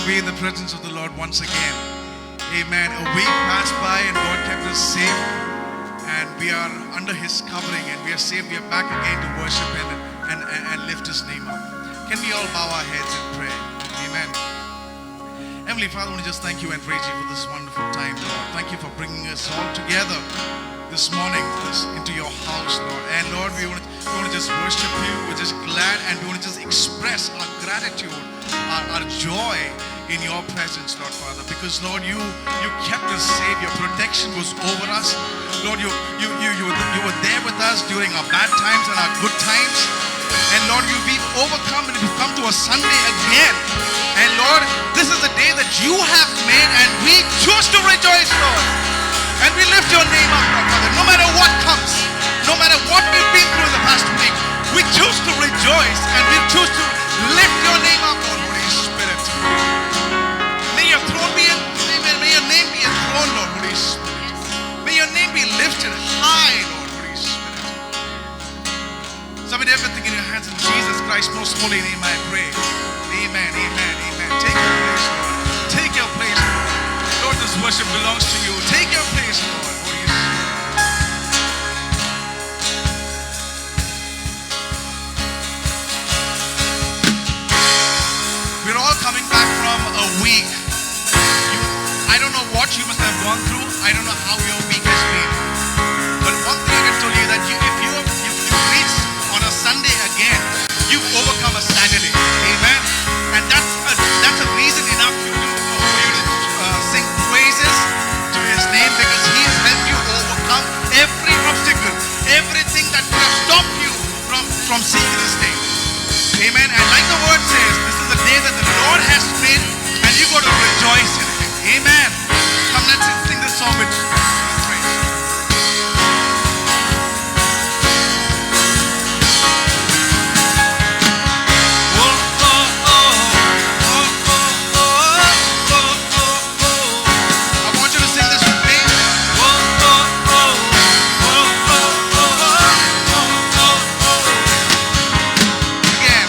be in the presence of the Lord once again. Amen. A week passed by and God kept us safe, and we are under His covering, and we are safe. We are back again to worship and lift His name up. Can we all bow our heads and pray? Amen. Heavenly Father, I want to just thank you and praise you for this wonderful time, Lord. Thank you for bringing us all together this morning into your house, Lord. And Lord, we want to just worship you. We're just glad, and we want to just express our gratitude, our joy in your presence, Lord Father. Because Lord, you kept us safe. Your protection was over us. Lord, you were there with us during our bad times and our good times. And Lord, we've overcome, and we've come to a Sunday again. And Lord, this is the day that you have made, and we choose to rejoice, Lord. And we lift your name up, Lord Father. No matter what comes, no matter what we've been through in the past week, we choose to rejoice, and we choose to lift your name up, Lord, Holy Spirit. May your throne be may your name be enthroned, Lord, Holy Spirit. May your name be lifted high, Lord, Holy Spirit. Submit everything in your hands in Jesus Christ's most holy name, I pray. Amen, amen, amen. Take your place, Lord. Take your place, Lord. Lord, this worship belongs to you. Take your place, Lord. Holy Spirit. We're all coming back from a week. I don't know what you must have gone through. I don't know how your week has been. But one thing I can tell you, that if you reach on a Sunday again, you've overcome a Saturday. Amen. And that's a reason enough for you to sing praises to His name, because He has helped you overcome every obstacle, everything that could have stopped you from seeing this day. Amen. And like the word says, this is the day that the Lord has made, and you got to rejoice in it. Amen. Come, let's sing this song with praise. I want you to sing this with me. Again. Again.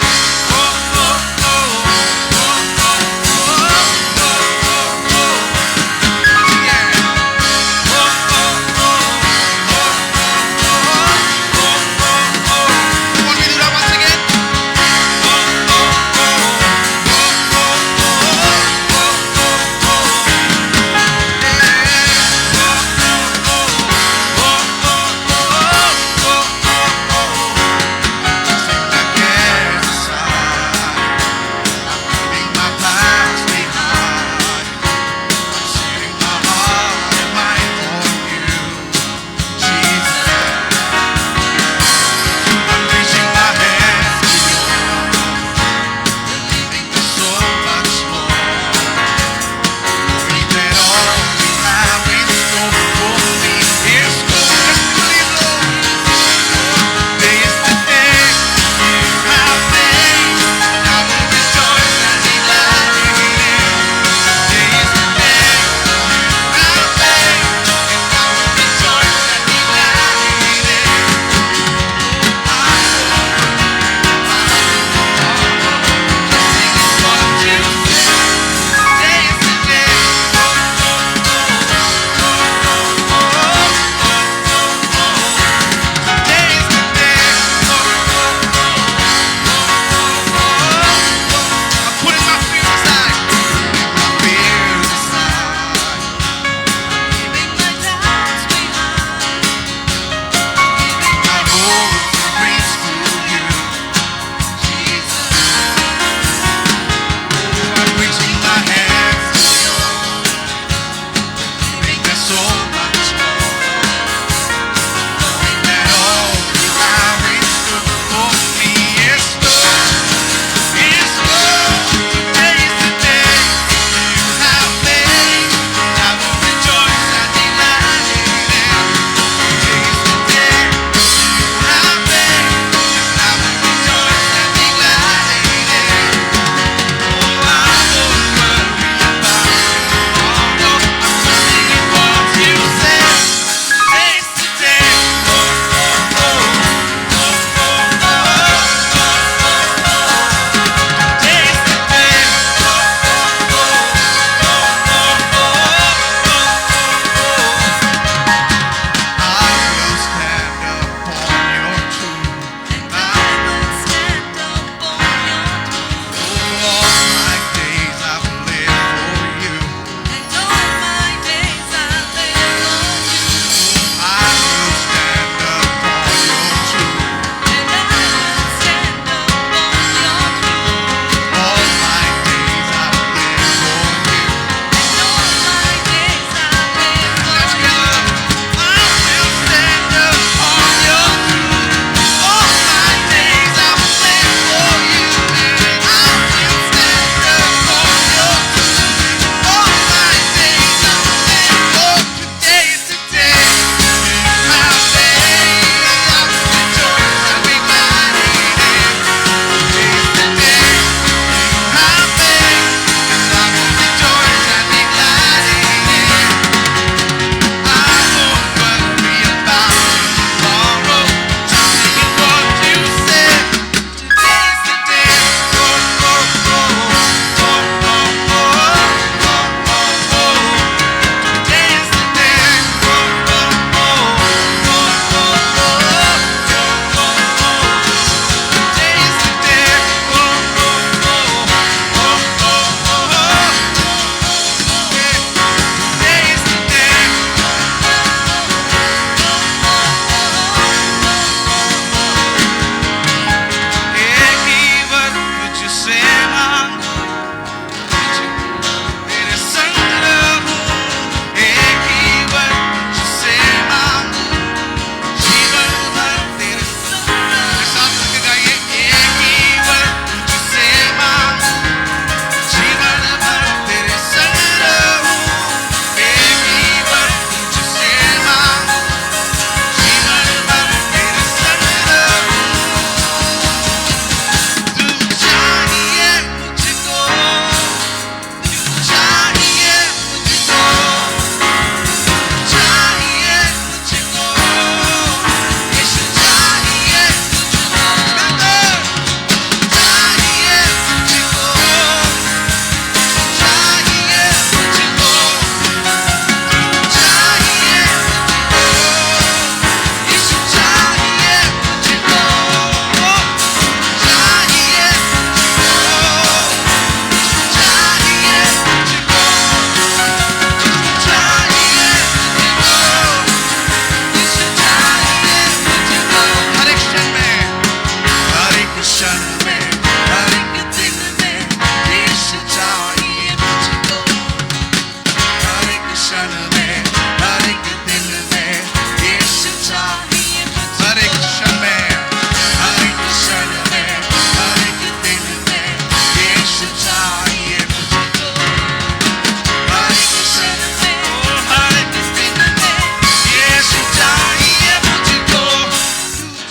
क्षण में, हर एक दिन में यीशु चाहिए मुझको। हर एक क्षण में, हर एक क्षण में, हर एक दिन में यीशु चाहिए मुझको। हर एक क्षण में, हर एक दिन में यीशु चाहिए मुझको।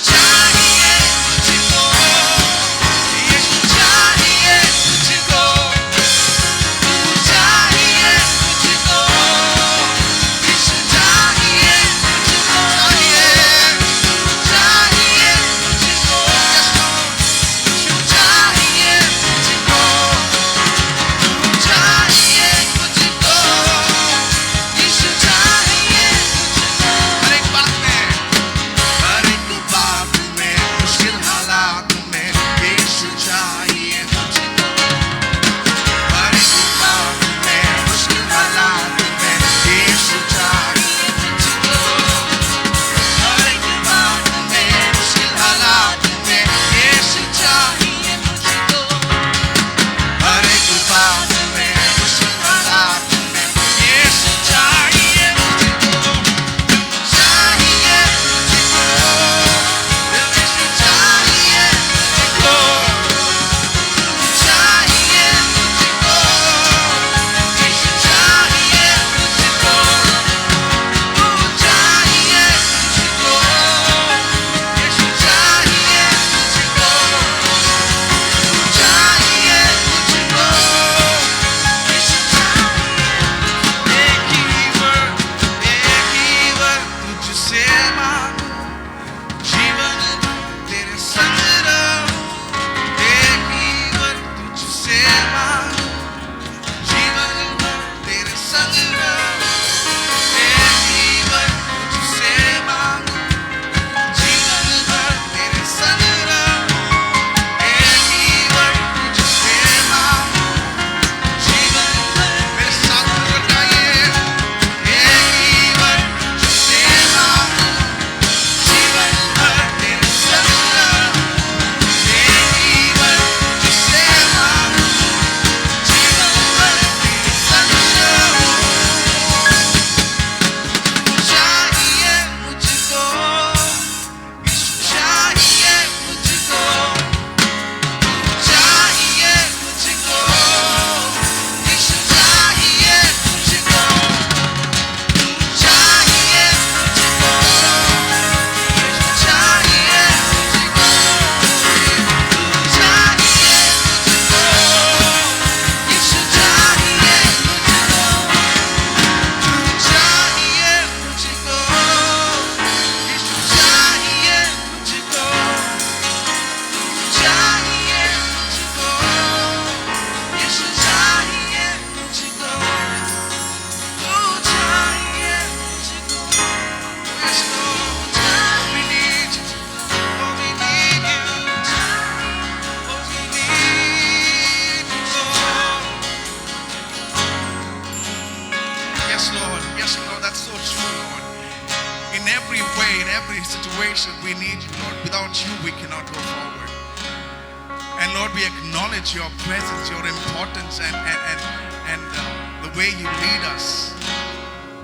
चाहिए मुझको, यीशु चाहिए मुझको। चाहिए मुझको, यीशु चाहिए मुझको। चाहिए मुझको, यीशु चाहिए मुझको। चाहिए मुझको, यीशु चाहिए मुझको। हर एक बात में, हर एक बात में, मुश्किल हालात में यीशु चाहिए मुझको। हर एक बात में, मुश्किल हालात में यीशु चाहिए मुझको। हर एक बात में, मुश्किल हालात में यीशु चाहिए मुझको। हर एक बात में, मुश्किल हालात में यीशु चाहिए मुझको। चाहिए मुझको, यीशु चाहिए मुझको। चाहिए मुझको, यीशु चाहिए मुझको। चाहिए मुझको, यीशु चाहिए मुझको। चाहिए मुझको, यीशु चाहिए। एक ही वर्ड तुझसे मांगू, जीवन तेरे संग रहूं। एक ही वर्ड तुझसे मांगू, जीवन तेरे संग रहूं। एक ही वर्ड तुझसे मांगू, जीवन भर तेरे संग रहूं। एक ही वर्ड तुझसे मांगू, जीवन भर मेरे साथ बोल गाइए। एक ही वर्ड तुझसे मांगू, जीवन भर तेरे संग रहूं। एक ही वर्ड तुझसे मांगू, जीवन भर तेरे संग रहूं। चाहिए मुझको, यीशु चाहिए मुझको। चाहिए मुझको, यीशु चाहिए मुझको। चाहिए मुझको, यीशु चाहिए मुझको। चाहिए मुझको, यीशु चाहिए मुझको। चाहिए मुझको, यीशु चाहिए मुझको। चाहिए मुझको, यीशु चाहिए मुझको। चाहिए मुझको। Yes, Lord, we need you. Oh, we need you. Oh, we need you, Lord. Yes, Lord. Yes, Lord. That's so true, Lord. In every way, in every situation, we need you, Lord. Without you, we cannot go forward. And Lord, we acknowledge your presence, your importance, and the way you lead us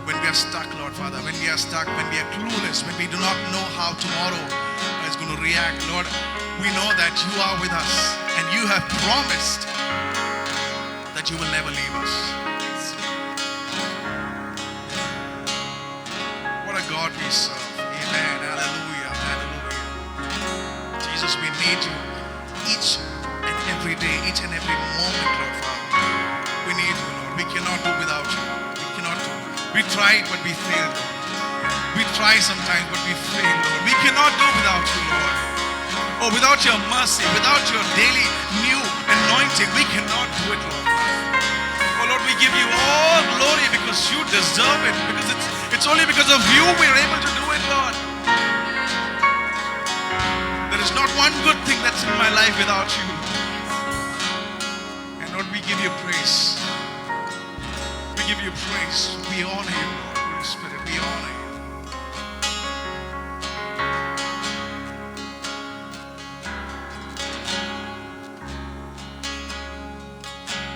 when we are stuck, Lord Father. When we are stuck, when we are clueless, when we do not know how tomorrow is going to react, Lord, we know that you are with us, and you have promised that you will never leave us. What a God we serve. Amen. Hallelujah. Hallelujah. Jesus, we need you each and every day, each and every moment, Lord Father. We need you, Lord. We cannot do without you. We cannot do. We tried, but we failed, Lord. We try sometimes, but we fail, Lord. We cannot do without you, Lord. Oh, without your mercy, without your daily new anointing, we cannot do it, Lord. Oh, Lord, we give you all glory because you deserve it. Because it's only because of you we're able to do it, Lord. There is not one good thing that's in my life without you. And Lord, we give you praise. We give you praise. We honor you, Lord. Holy Spirit, we honor you.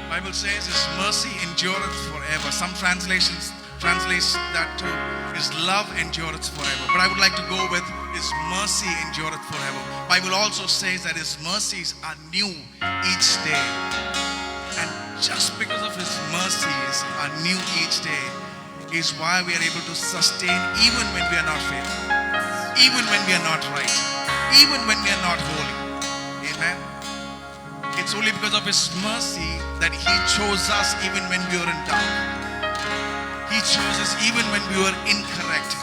Bible says his mercy endureth forever. Some translations translates that to His love endureth forever. But I would like to go with His mercy endureth forever. Bible also says that His mercies are new each day. And just because of His mercies are new each day is why we are able to sustain even when we are not faithful, even when we are not right, even when we are not holy. Amen. It's only because of His mercy that He chose us even when we were in doubt. He chose us even when we were incorrect.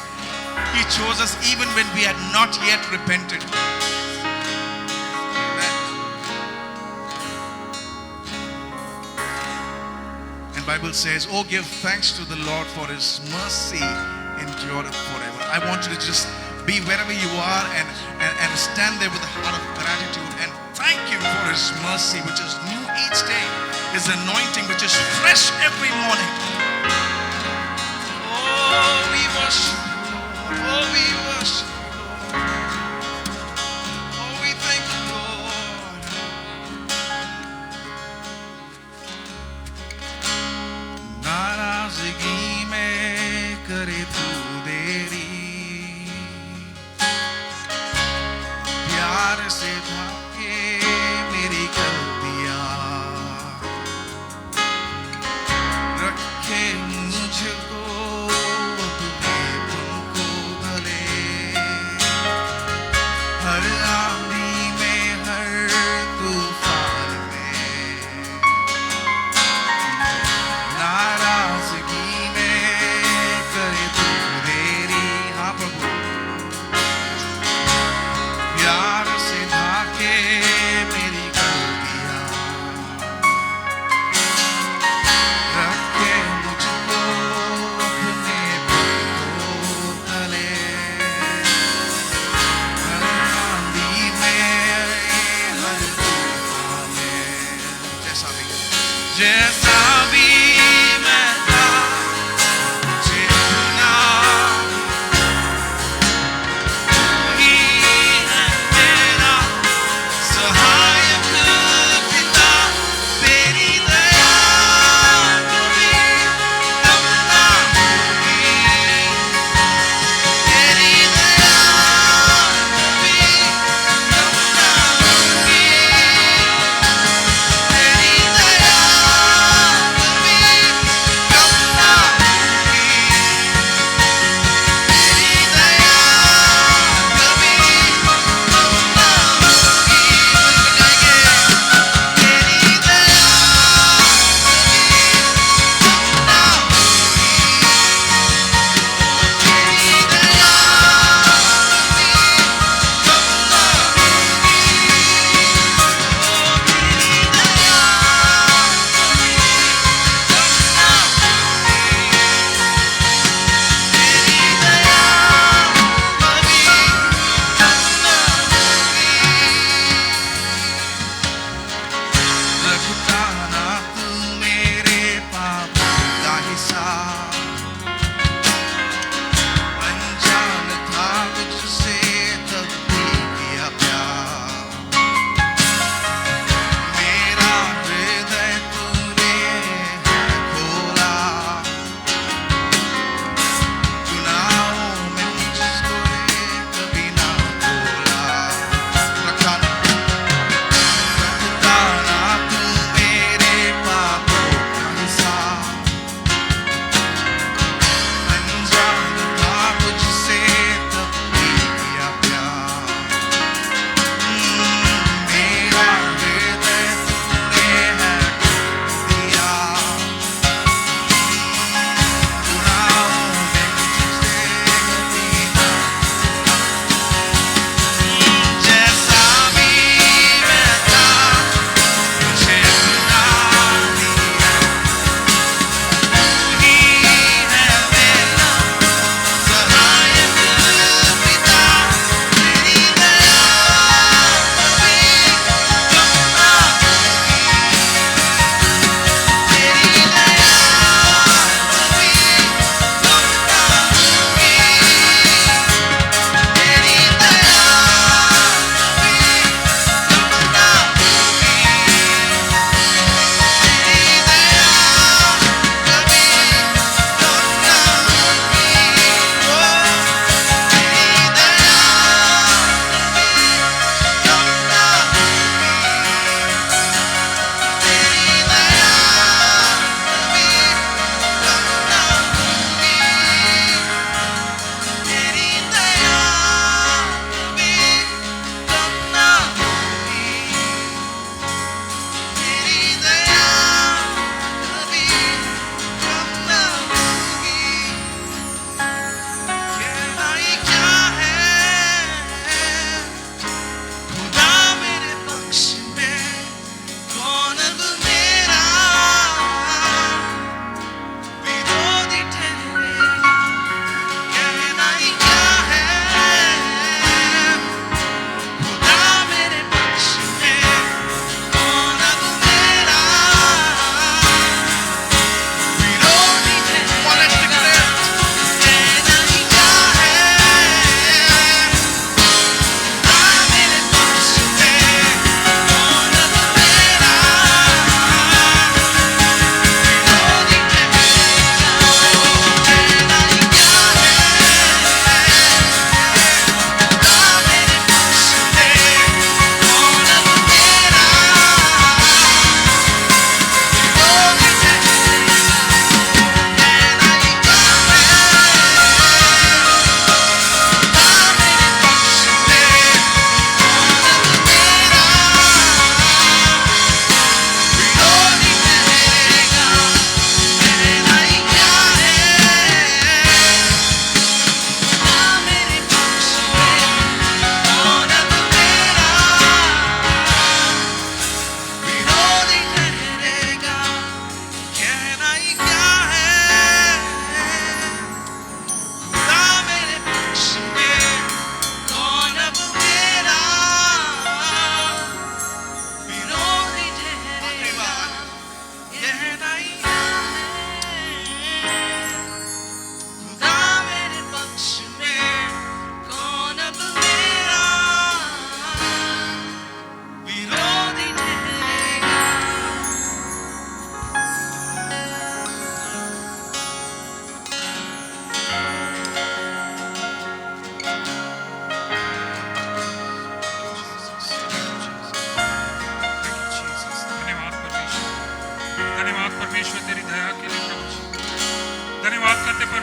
He chose us even when we had not yet repented. Bible says, oh, give thanks to the Lord, for His mercy endureth forever. I want you to just be wherever you are and stand there with a heart of gratitude and thank Him for His mercy, which is new each day, His anointing, which is fresh every morning. Oh, we worship you, Lord. Oh, we worship you, Lord. Oh, we thank you, Lord. नाराज़गी में करे तू देरी, प्यार से ढाके मेरी गलतियाँ, रखे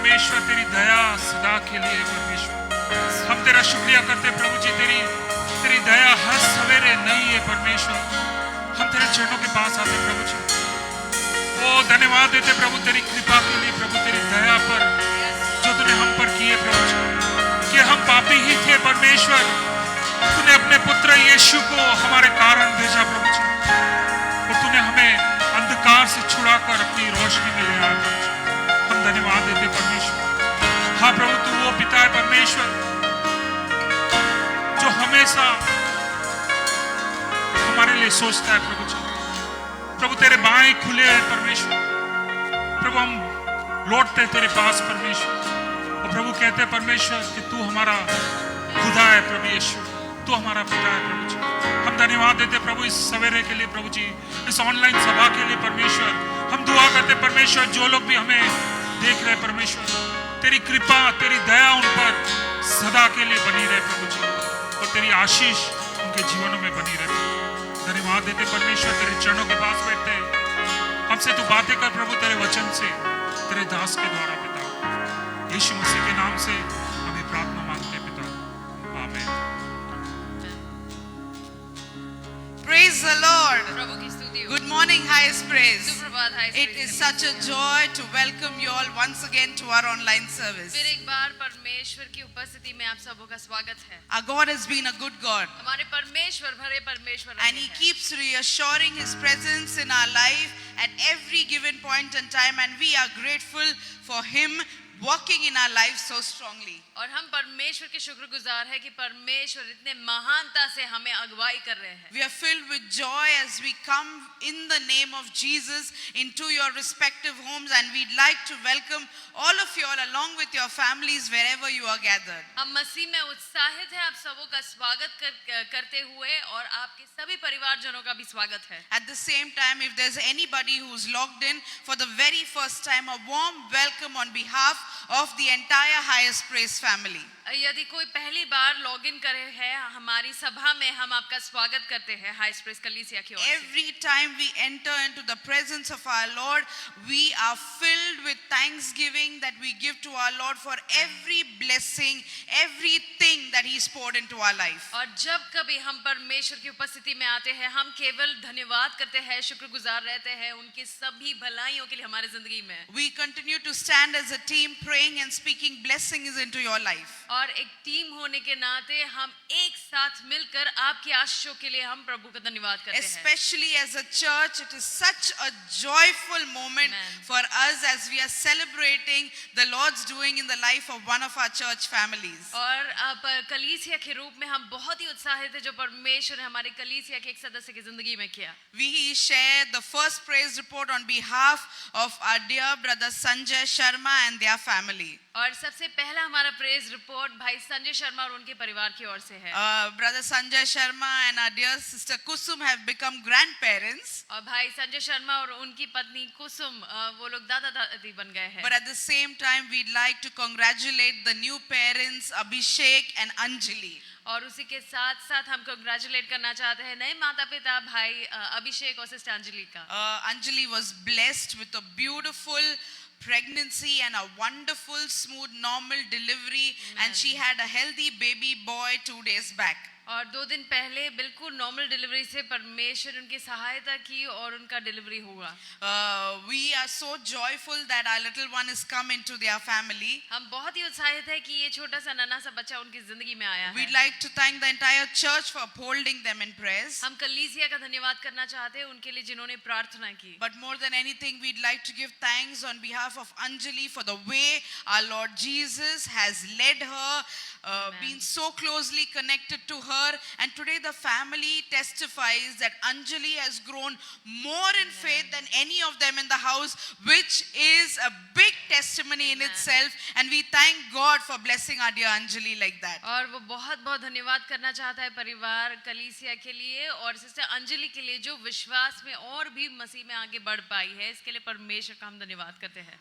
परमेश्वर तेरी दया सदा के लिए परमेश्वर। हम तेरा शुक्रिया करते प्रभु जी, तेरी दया हर सवेरे नई है परमेश्वर। हम तेरे चरणों के पास आते प्रभु जी, ओ धन्यवाद देते प्रभु तेरी कृपा के लिए, प्रभु तेरी दया पर जो तूने हम पर किए प्रभु जी, कि हम पापी ही थे परमेश्वर, तूने अपने पुत्र यीशु को हमारे कारण भेजा प्रभु जी, और तूने हमें अंधकार से छुड़ाकर अपनी रोशनी में ले आया प्रभु जी। हम धन्यवाद देते परमेश्वर। हाँ प्रभु, तू वो पिता है परमेश्वर जो हमेशा हमारे लिए सोचता है प्रभु जी। प्रभु तेरे बाएं खुले हैं परमेश्वर। प्रभु हम लौटते हैं तेरे पास परमेश्वर, और प्रभु कहते हैं परमेश्वर कि तू हमारा खुदा है प्रभु यीशु, तू हमारा पिता है प्रभु जी। हम धन्यवाद देते प्रभु इस सवेरे के लिए प्रभु जी, इस ऑनलाइन सभा के लिए परमेश्वर। हम दुआ करते परमेश्वर जो लोग भी हमें देख रहे परमेश्वर, तेरी कृपा तेरी दया उन पर सदा के लिए बनी रहे प्रभु जी, और तेरी आशीष उनके जीवनों में बनी रहे। धन्यवाद देते परमेश्वर, तेरे चरणों के पास बैठते हमसे तू बातें कर प्रभु तेरे वचन से, तेरे दास के द्वारा पिता, यीशु मसीह के नाम से हमें प्रार्थना मांगते पिता, आमीन। Praise the Lord. प्रभु की स्तुति हो। Good morning, highest praise. सुप्रभात, highest It praise is के such a लिए। joy to welcome you all once again to our online service. फिर एक बार परमेश्वर की उपस्थिति में आप सबों का स्वागत है। Our God has been a good God, हमारे परमेश्वर भरे परमेश्वर and रहे He हैं। keeps reassuring His presence in our life at every given point in time, and we are grateful for Him working in our lives so strongly. और हम परमेश्वर के शुक्रगुजार है कि परमेश्वर इतने महानता से हमें अगुवाई कर रहे हैं। We are filled with joy as we come in the name of Jesus into your respective homes, and we'd like to welcome all of you all along with your families wherever you are gathered. हम मसीह में उत्साहित हैं आप सबों का स्वागत करते हुए, और आपके सभी परिवारजनों का भी स्वागत है। At the same time, if there's anybody who's logged in for the very first time, a warm welcome on behalf of the entire Highest Praise family. यदि कोई पहली बार लॉगिन करे है हमारी सभा में, हम आपका स्वागत करते हैं हाईस्ट प्रेस कलीसिया की ओर से। Every time we enter into the presence of our Lord, we are filled with thanksgiving that we give to our Lord for every blessing, everything that He's poured into our life. और जब कभी हम परमेश्वर की उपस्थिति में आते हैं, हम केवल धन्यवाद करते हैं, शुक्रगुजार रहते हैं उनकी सभी भलाइयों के लिए हमारे जिंदगी में। We continue to stand as a team praying and speaking blessings into your life. और एक टीम होने के नाते हम एक साथ मिलकर आपकी आशीषों के लिए हम प्रभु का धन्यवाद करते हैं। Especially as a church, it is such a joyful moment Amen. for us as we are celebrating the Lord's doing in the life of one of our church families. और अब कलीसिया के रूप में हम बहुत ही उत्साहित हैं जो परमेश्वर ने हमारे कलीसिया के एक सदस्य की जिंदगी में किया। We share the first praise report on behalf of our dear brother Sanjay Sharma and their family. और सबसे पहला हमारा प्रेज रिपोर्ट भाई संजय शर्मा और उनके परिवार की ओर से है। Brother Sanjay Sharma and our dear sister Kusum have become grandparents. और भाई संजय शर्मा और उनकी पत्नी कुसुम वो लोग दादा दादी बन गए हैं। But at the same time, we'd like to congratulate the new parents Abhishek and Anjali. और उसी के साथ साथ हम कंग्रेचुलेट करना चाहते हैं नए माता पिता भाई अभिषेक और सिस्टर अंजलि का। Anjali was blessed with a beautiful pregnancy and a wonderful smooth normal delivery. Amen. And she had a healthy baby boy 2 days back. और 2 दिन पहले बिल्कुल नॉर्मल डिलीवरी से परमेश्वर उनकी सहायता की और उनका डिलीवरी हुआ। We are so joyful that our little one has come into their family. हम बहुत ही उत्साहित है कि ये छोटा सा नन्हा सा बच्चा उनकी जिंदगी में आया है। We'd like to thank the entire church for upholding them in prayers. हम कलीसिया का धन्यवाद करना चाहते हैं उनके लिए जिन्होंने प्रार्थना की। But more than anything, we'd like to give thanks on behalf of Anjali for the way our Lord Jesus has led her, been so closely connected to her. And today the family testifies that Anjali has grown more in faith than any of them in the house, which is a big testimony in itself. And we thank God for blessing our dear Anjali like that. और वो बहुत बहुत धन्यवाद करना चाहता है परिवार कलीसिया के लिए और सिस्टर अंजलि के लिए जो विश्वास में और भी मसीह में आगे बढ़ पाई है, इसके लिए परमेश्वर का हम धन्यवाद करते हैं।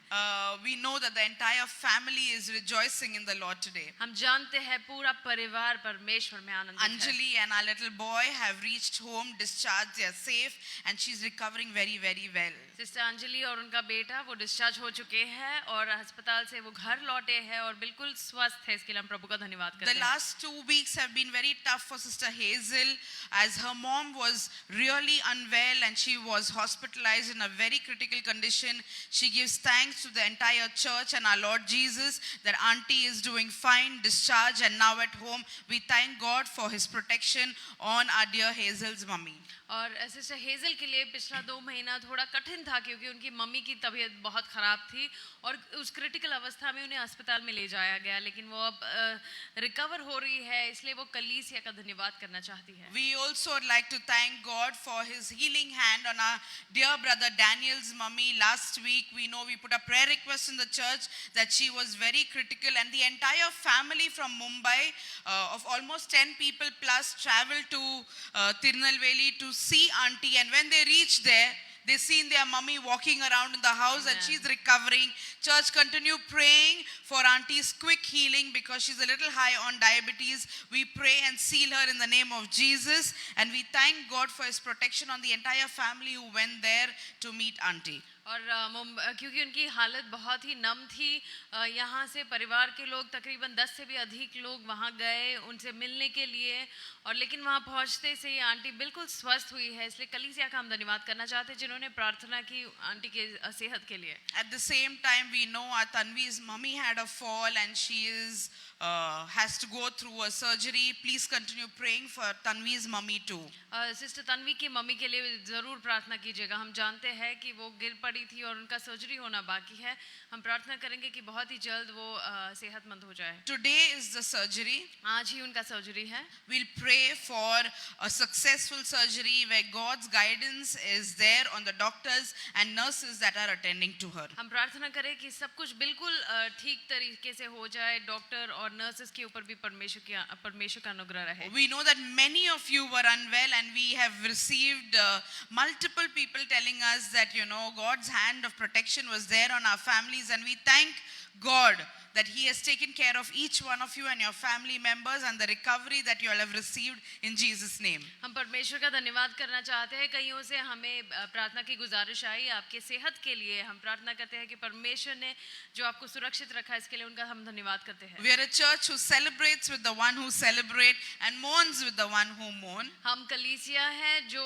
We know that the entire family is rejoicing in the Lord today. हम जानते जानते हैं पूरा परिवार परमेश्वर में आनंदित है। Anjali and our little boy have reached home, discharged, they are safe, and she's recovering very, very well. Sister Anjali और उनका बेटा वो डिस्चार्ज हो चुके हैं और अस्पताल से वो घर लौटे हैं और बिल्कुल स्वस्थ है। इसके लिए हम प्रभु का धन्यवाद करते The हैं। last 2 weeks have been very tough for Sister Hazel, as her mom was really unwell and she was hospitalized in a very critical condition. She gives thanks to the entire church and our Lord Jesus that auntie is doing fine, discharged, and now at home. We thank God for his protection on our dear Hazel's mummy. और sister hazel के लिए पिछला 2 महीना थोड़ा कठिन था क्योंकि उनकी मम्मी की तबीयत बहुत ख़राब थी और उस क्रिटिकल अवस्था में उन्हें अस्पताल में ले जाया गया, लेकिन वो अब रिकवर हो रही है, इसलिए वो कलीसिया का धन्यवाद करना चाहती है। We also would like to thank God for his healing hand on our dear brother Daniel's mummy. Last week we know we put a prayer request in the church that she was very critical, and the entire family from Mumbai of almost 10 people plus traveled to Tirunelveli to see auntie, and when they reached there they seen their mummy walking around in the house. Amen. And she's recovering. Church, continue praying for auntie's quick healing because she's a little high on diabetes. We pray and seal her in the name of Jesus, and we thank God for his protection on the entire family who went there to meet auntie. और क्योंकि उनकी हालत बहुत ही नम थी, यहाँ से परिवार के लोग तकरीबन 10 से भी अधिक लोग वहाँ गए उनसे मिलने के लिए, और लेकिन वहाँ पहुँचते से ही आंटी बिल्कुल स्वस्थ हुई है। इसलिए कलीसिया का हम धन्यवाद करना चाहते हैं जिन्होंने प्रार्थना की आंटी के सेहत के लिए। At the same time, we know our Tanvi's mummy had a fall and she is has to go through a surgery. Please continue praying for Tanvi's mummy too. Sister Tanvi की मम्मी के लिए ज़रूर प्रार्थना कीजिएगा। हम जानते हैं कि वो गिर पड़ी थी और उनका सर्जरी होना बाकी है। हम प्रार्थना करेंगे कि बहुत ही जल्द वो सेहतमंद हो जाए। Today is the surgery. आज ही उनका सर्जरी है। We'll pray for a successful surgery where God's guidance is there on the doctors and nurses that are attending to her. हम प्रार्थना करें कि सब कुछ बिल्कुल ठीक तरीके से हो जाए, डॉक्टर और नर्सेस के ऊपर भी परमेश्वर का अनुग्रह रहे। We know that many of you were unwell, and we have received multiple people telling us that, you know, God's hand of protection was there on our families, and we thank God that he has taken care of each one of you and your family members and the recovery that you all have received in Jesus name. हम परमेश्वर का धन्यवाद करना चाहते हैं। कईयों से हमें प्रार्थना की गुजारिश आई आपके सेहत के लिए। हम प्रार्थना करते हैं कि परमेश्वर ने जो आपको सुरक्षित रखा है इसके लिए उनका हम धन्यवाद करते हैं। We are a church who celebrates with the one who celebrate and mourns with the one who mourn. हम कलीसिया हैं जो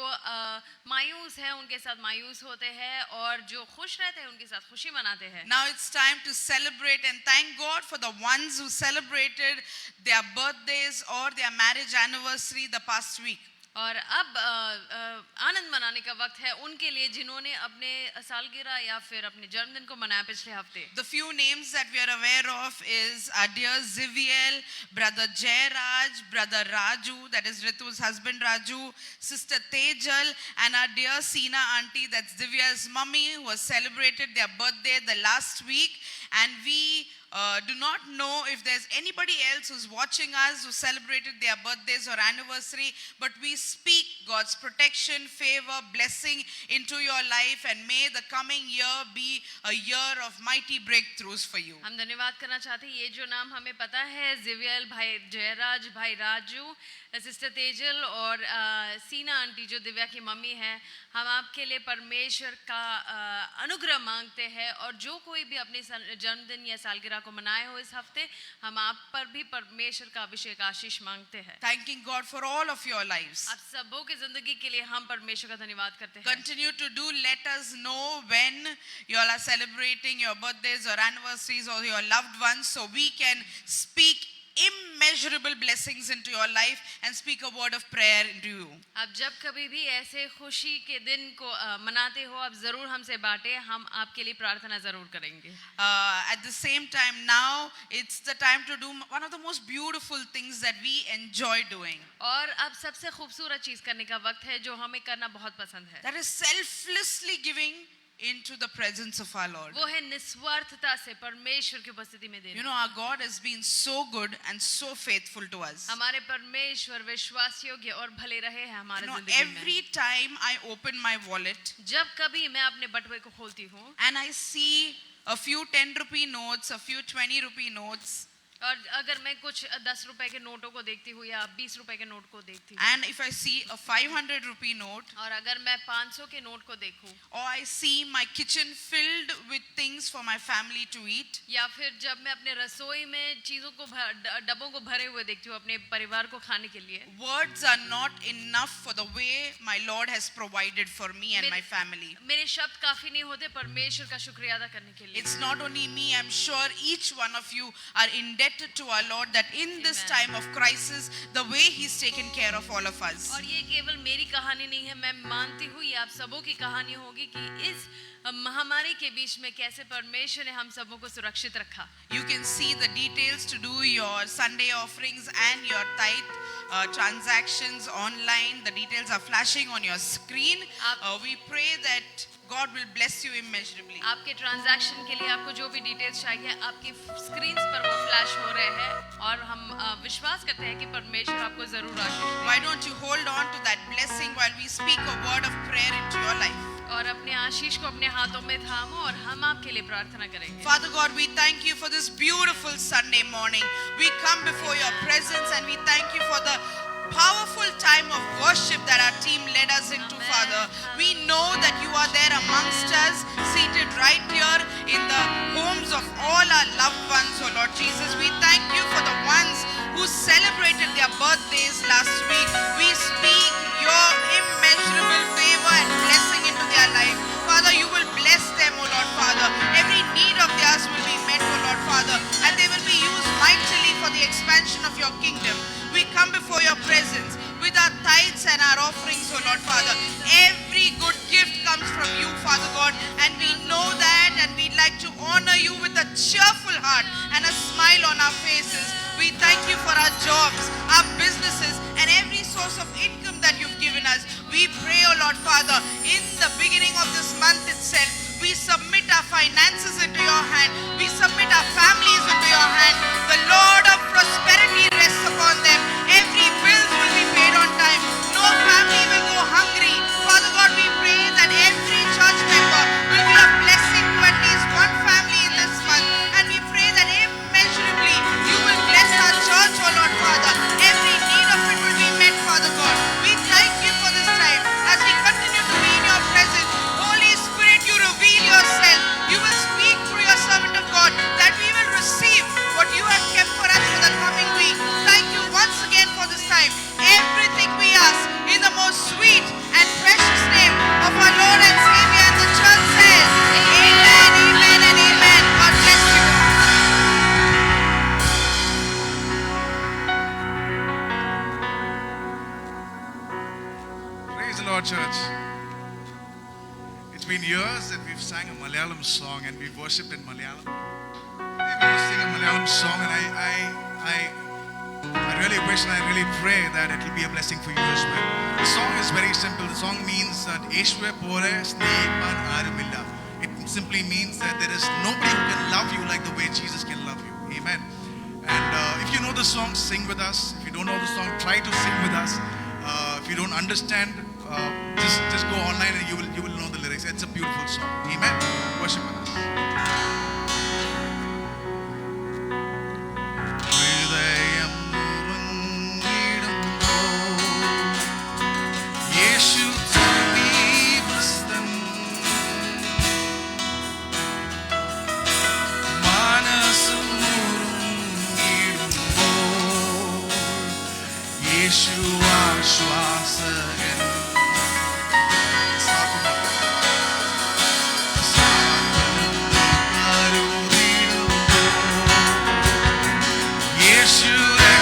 मायूस है उनके साथ मायूस होते हैं और जो खुश रहते हैं उनके साथ खुशी मनाते हैं। Now it's time to celebrate and thank God for the ones who celebrated their birthdays or their marriage anniversary the past week. और अब आनंद मनाने का वक्त है उनके लिए जिन्होंने अपने सालगिरह या फिर अपने जन्मदिन को मनाया पिछले हफ्ते। The few names that we are aware of is our dear Ziviel, brother Jayraj, brother Raju, that is Ritu's husband Raju, sister Tejal, and our dear Sina auntie, that's Divya's mummy, who has celebrated their birthday the last week. And we do not know if there's anybody else who's watching us who celebrated their birthdays or anniversary, but we speak God's protection, favor, blessing into your life, and may the coming year be a year of mighty breakthroughs for you. हम धन्यवाद करना चाहते हैं ये जो नाम हमें पता है जिवियल भाई जयराज भाई राजू सिस्टर तेजल और सीना आंटी जो दिव्या की मम्मी है, हम आपके लिए परमेश्वर का अनुग्रह मांगते हैं और जो कोई भी अपने जन्मदिन या सालगिरह को मनाए हो इस हफ्ते हम आप पर भी परमेश्वर का अभिषेक आशीष मांगते हैं। Thanking God for all of your lives. आप सबों की जिंदगी के लिए हम परमेश्वर का धन्यवाद करते हैं। Continue to do, let us know when you all are celebrating your birthdays or anniversaries or your loved ones, so we can speak immeasurable blessings into your life and speak a word of prayer into you. आप जब कभी भी ऐसे खुशी के दिन को मनाते हो आप जरूर हमसे बांटें, हम आपके लिए प्रार्थना जरूर करेंगे। At the same time, now it's the time to do one of the most beautiful things that we enjoy doing. और अब सबसे खूबसूरत चीज करने का वक्त है जो हमें करना बहुत पसंद है। That is selflessly giving into the presence of our Lord. वो है निस्वार्थता से परमेश्वर की उपस्थिति में देना। You know, our God has been so good and so faithful to us. हमारे परमेश्वर विश्वास योग्य और भले रहे हैं हमारे You know, जिंदगी में। every time I open my wallet जब कभी मैं अपने बटुए को खोलती हूँ and I see a few 10 rupee notes, a few 20 rupee notes, और अगर मैं कुछ 10 रुपए के नोटों को देखती हूँ या 20 रुपए के नोट को देखती हूँ, and if I see a 500 rupee note, और अगर मैं 500 के नोट को देखूं, or I see my kitchen filled with things for my family to eat, या फिर जब मैं अपने रसोई में चीजों को डब्बों को भरे हुए देखती हूँ अपने परिवार को खाने के लिए, words are not enough for the way my Lord has provided for me and my family. मेरे शब्द काफी नहीं होते परमेश्वर का शुक्रिया अदा करने के लिए. It's not only me, I'm sure each one of you are indebted to our Lord that in this Amen. time of crisis, the way He's taken care of all of us. और ये केवल मेरी कहानी नहीं है, मैं मानती हूँ ये आप सबों की कहानी होगी कि इस महामारी के बीच में कैसे परमेश्वर ने हम सबों को सुरक्षित रखा. You can see the details to do your Sunday offerings and your tithe transactions online. The details are flashing on your screen. We pray that God will bless you immeasurably. आपके ट्रांजैक्शन के लिए आपको जो भी details चाहिए आपकी screens पर वो फ्लैश हो रहे हैं और हम विश्वास करते हैं कि परमेश्वर आपको जरूर आशीष देगा. Why don't you hold on to that blessing while we speak a word of prayer into your life? और अपने आशीष को अपने हाथों में थामो और हम आपके लिए प्रार्थना करेंगे. Father God, we thank you for this beautiful Sunday morning. We come before your presence and we thank you for the powerful time of worship that our team led us into. Amen. Father, we know that you are there amongst us, seated right here in the homes of all our loved ones, oh Lord Jesus. We thank you for the ones who celebrated their birthdays last week. We speak your immeasurable favor and blessing into their life. Father, you will bless them, oh Lord Father. Every need of theirs will be met, oh Lord Father, and they will be used mightily for the expansion of your kingdom. We come before your presence with our tithes and our offerings, oh Lord Father. Every good gift comes from you, Father God, and we know that, and we'd like to honor you with a cheerful heart and a smile on our faces. We thank you for our jobs, our businesses, and every source of income that you've given us. We pray, oh Lord Father, in the beginning of this month itself, we submit our finances into your hand. We submit our families into your hand. The Lord of prosperity rests upon them. Every bill will be paid on time. No family will go hungry. Father God, we pray that every church member will be a blessing to at least one family in this month. And we pray that immeasurably you will bless our church, oh Lord Father. Every need of it will be met, Father God. We thank you for this time as we continue to be in your presence. Holy Spirit, you reveal yourself. You will speak through your servant of God that we will receive what you have kept for us for the coming week. Thank you once again for this time. Everything we ask in the most sweet and precious name of our Lord and Savior, and the church says, Amen, amen, and amen. God bless you. Praise the Lord, church. It's been years that we've sang a Malayalam song and we've worshipped in Malayalam. We're going to sing a Malayalam song, and I really wish and I really pray that it will be a blessing for you as well. The song is very simple. The song means that Yeshua pore snehan arumilla. It simply means that there is nobody who can love you like the way Jesus can love you. Amen. And if you know the song, sing with us. If you don't know the song, try to sing with us. If you don't understand, just go online and you will know the lyrics. It's a beautiful song. Amen. Worship with us. ഹൃദയം നുറുങ്ങിടുമ്പോൾ യേശു സമീപസ്ഥൻ. മനസ്സ് നുറുങ്ങിടുമ്പോൾ യേശു ആശ്വാസകൻ. Yeshua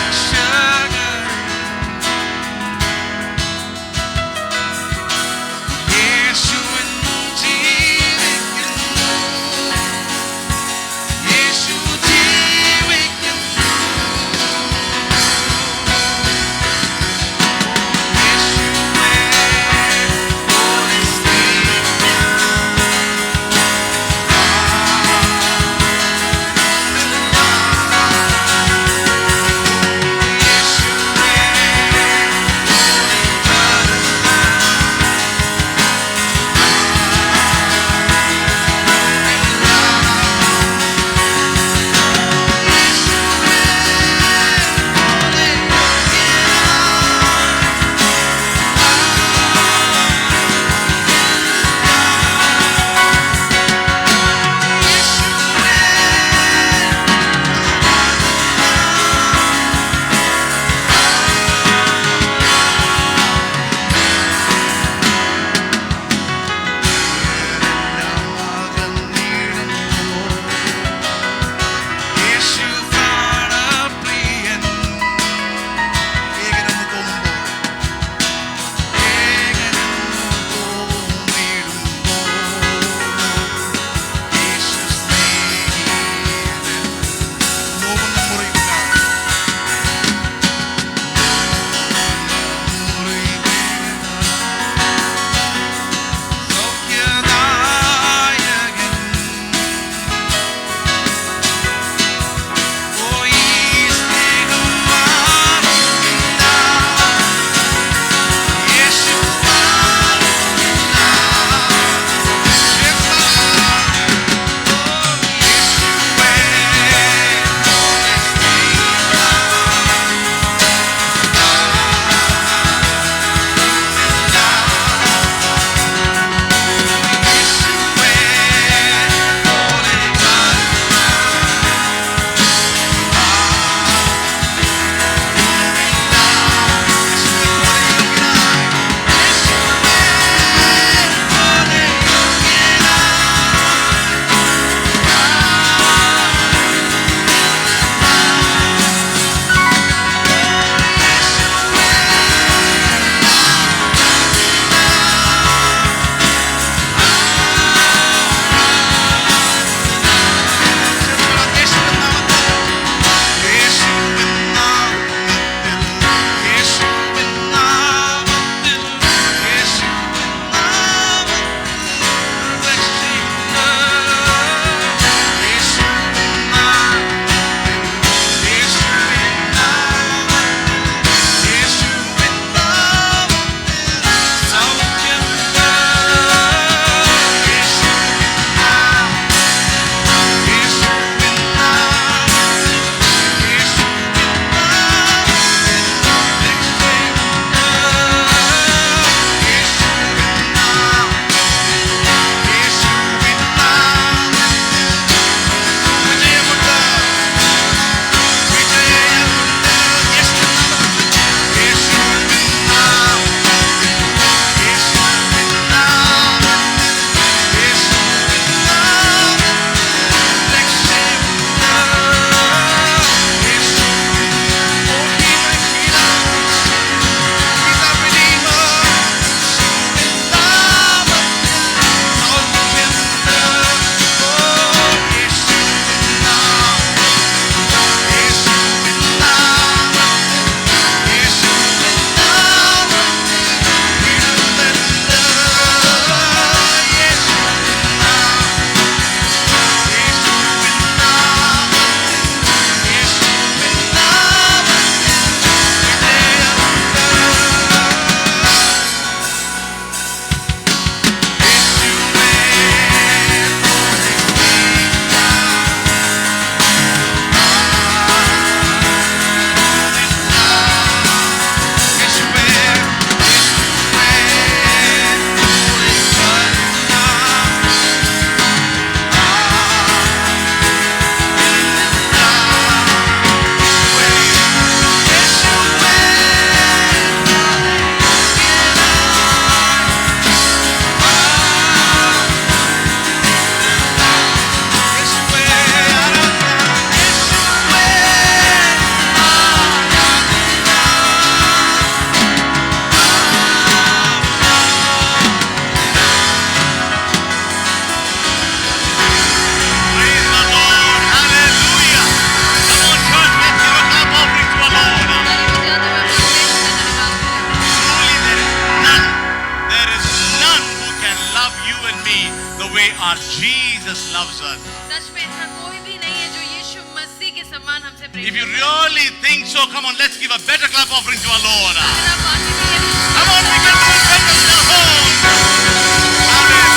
Our Jesus loves us. सच में ऐसा कोई भी नहीं है जो यीशु मसीह के समान हमसे प्रेम If you करता है। really think so, come on, let's give a better clap offering to our Lord. अगर आप वाकई में ये Come on, we can welcome them to our home. Hallelujah.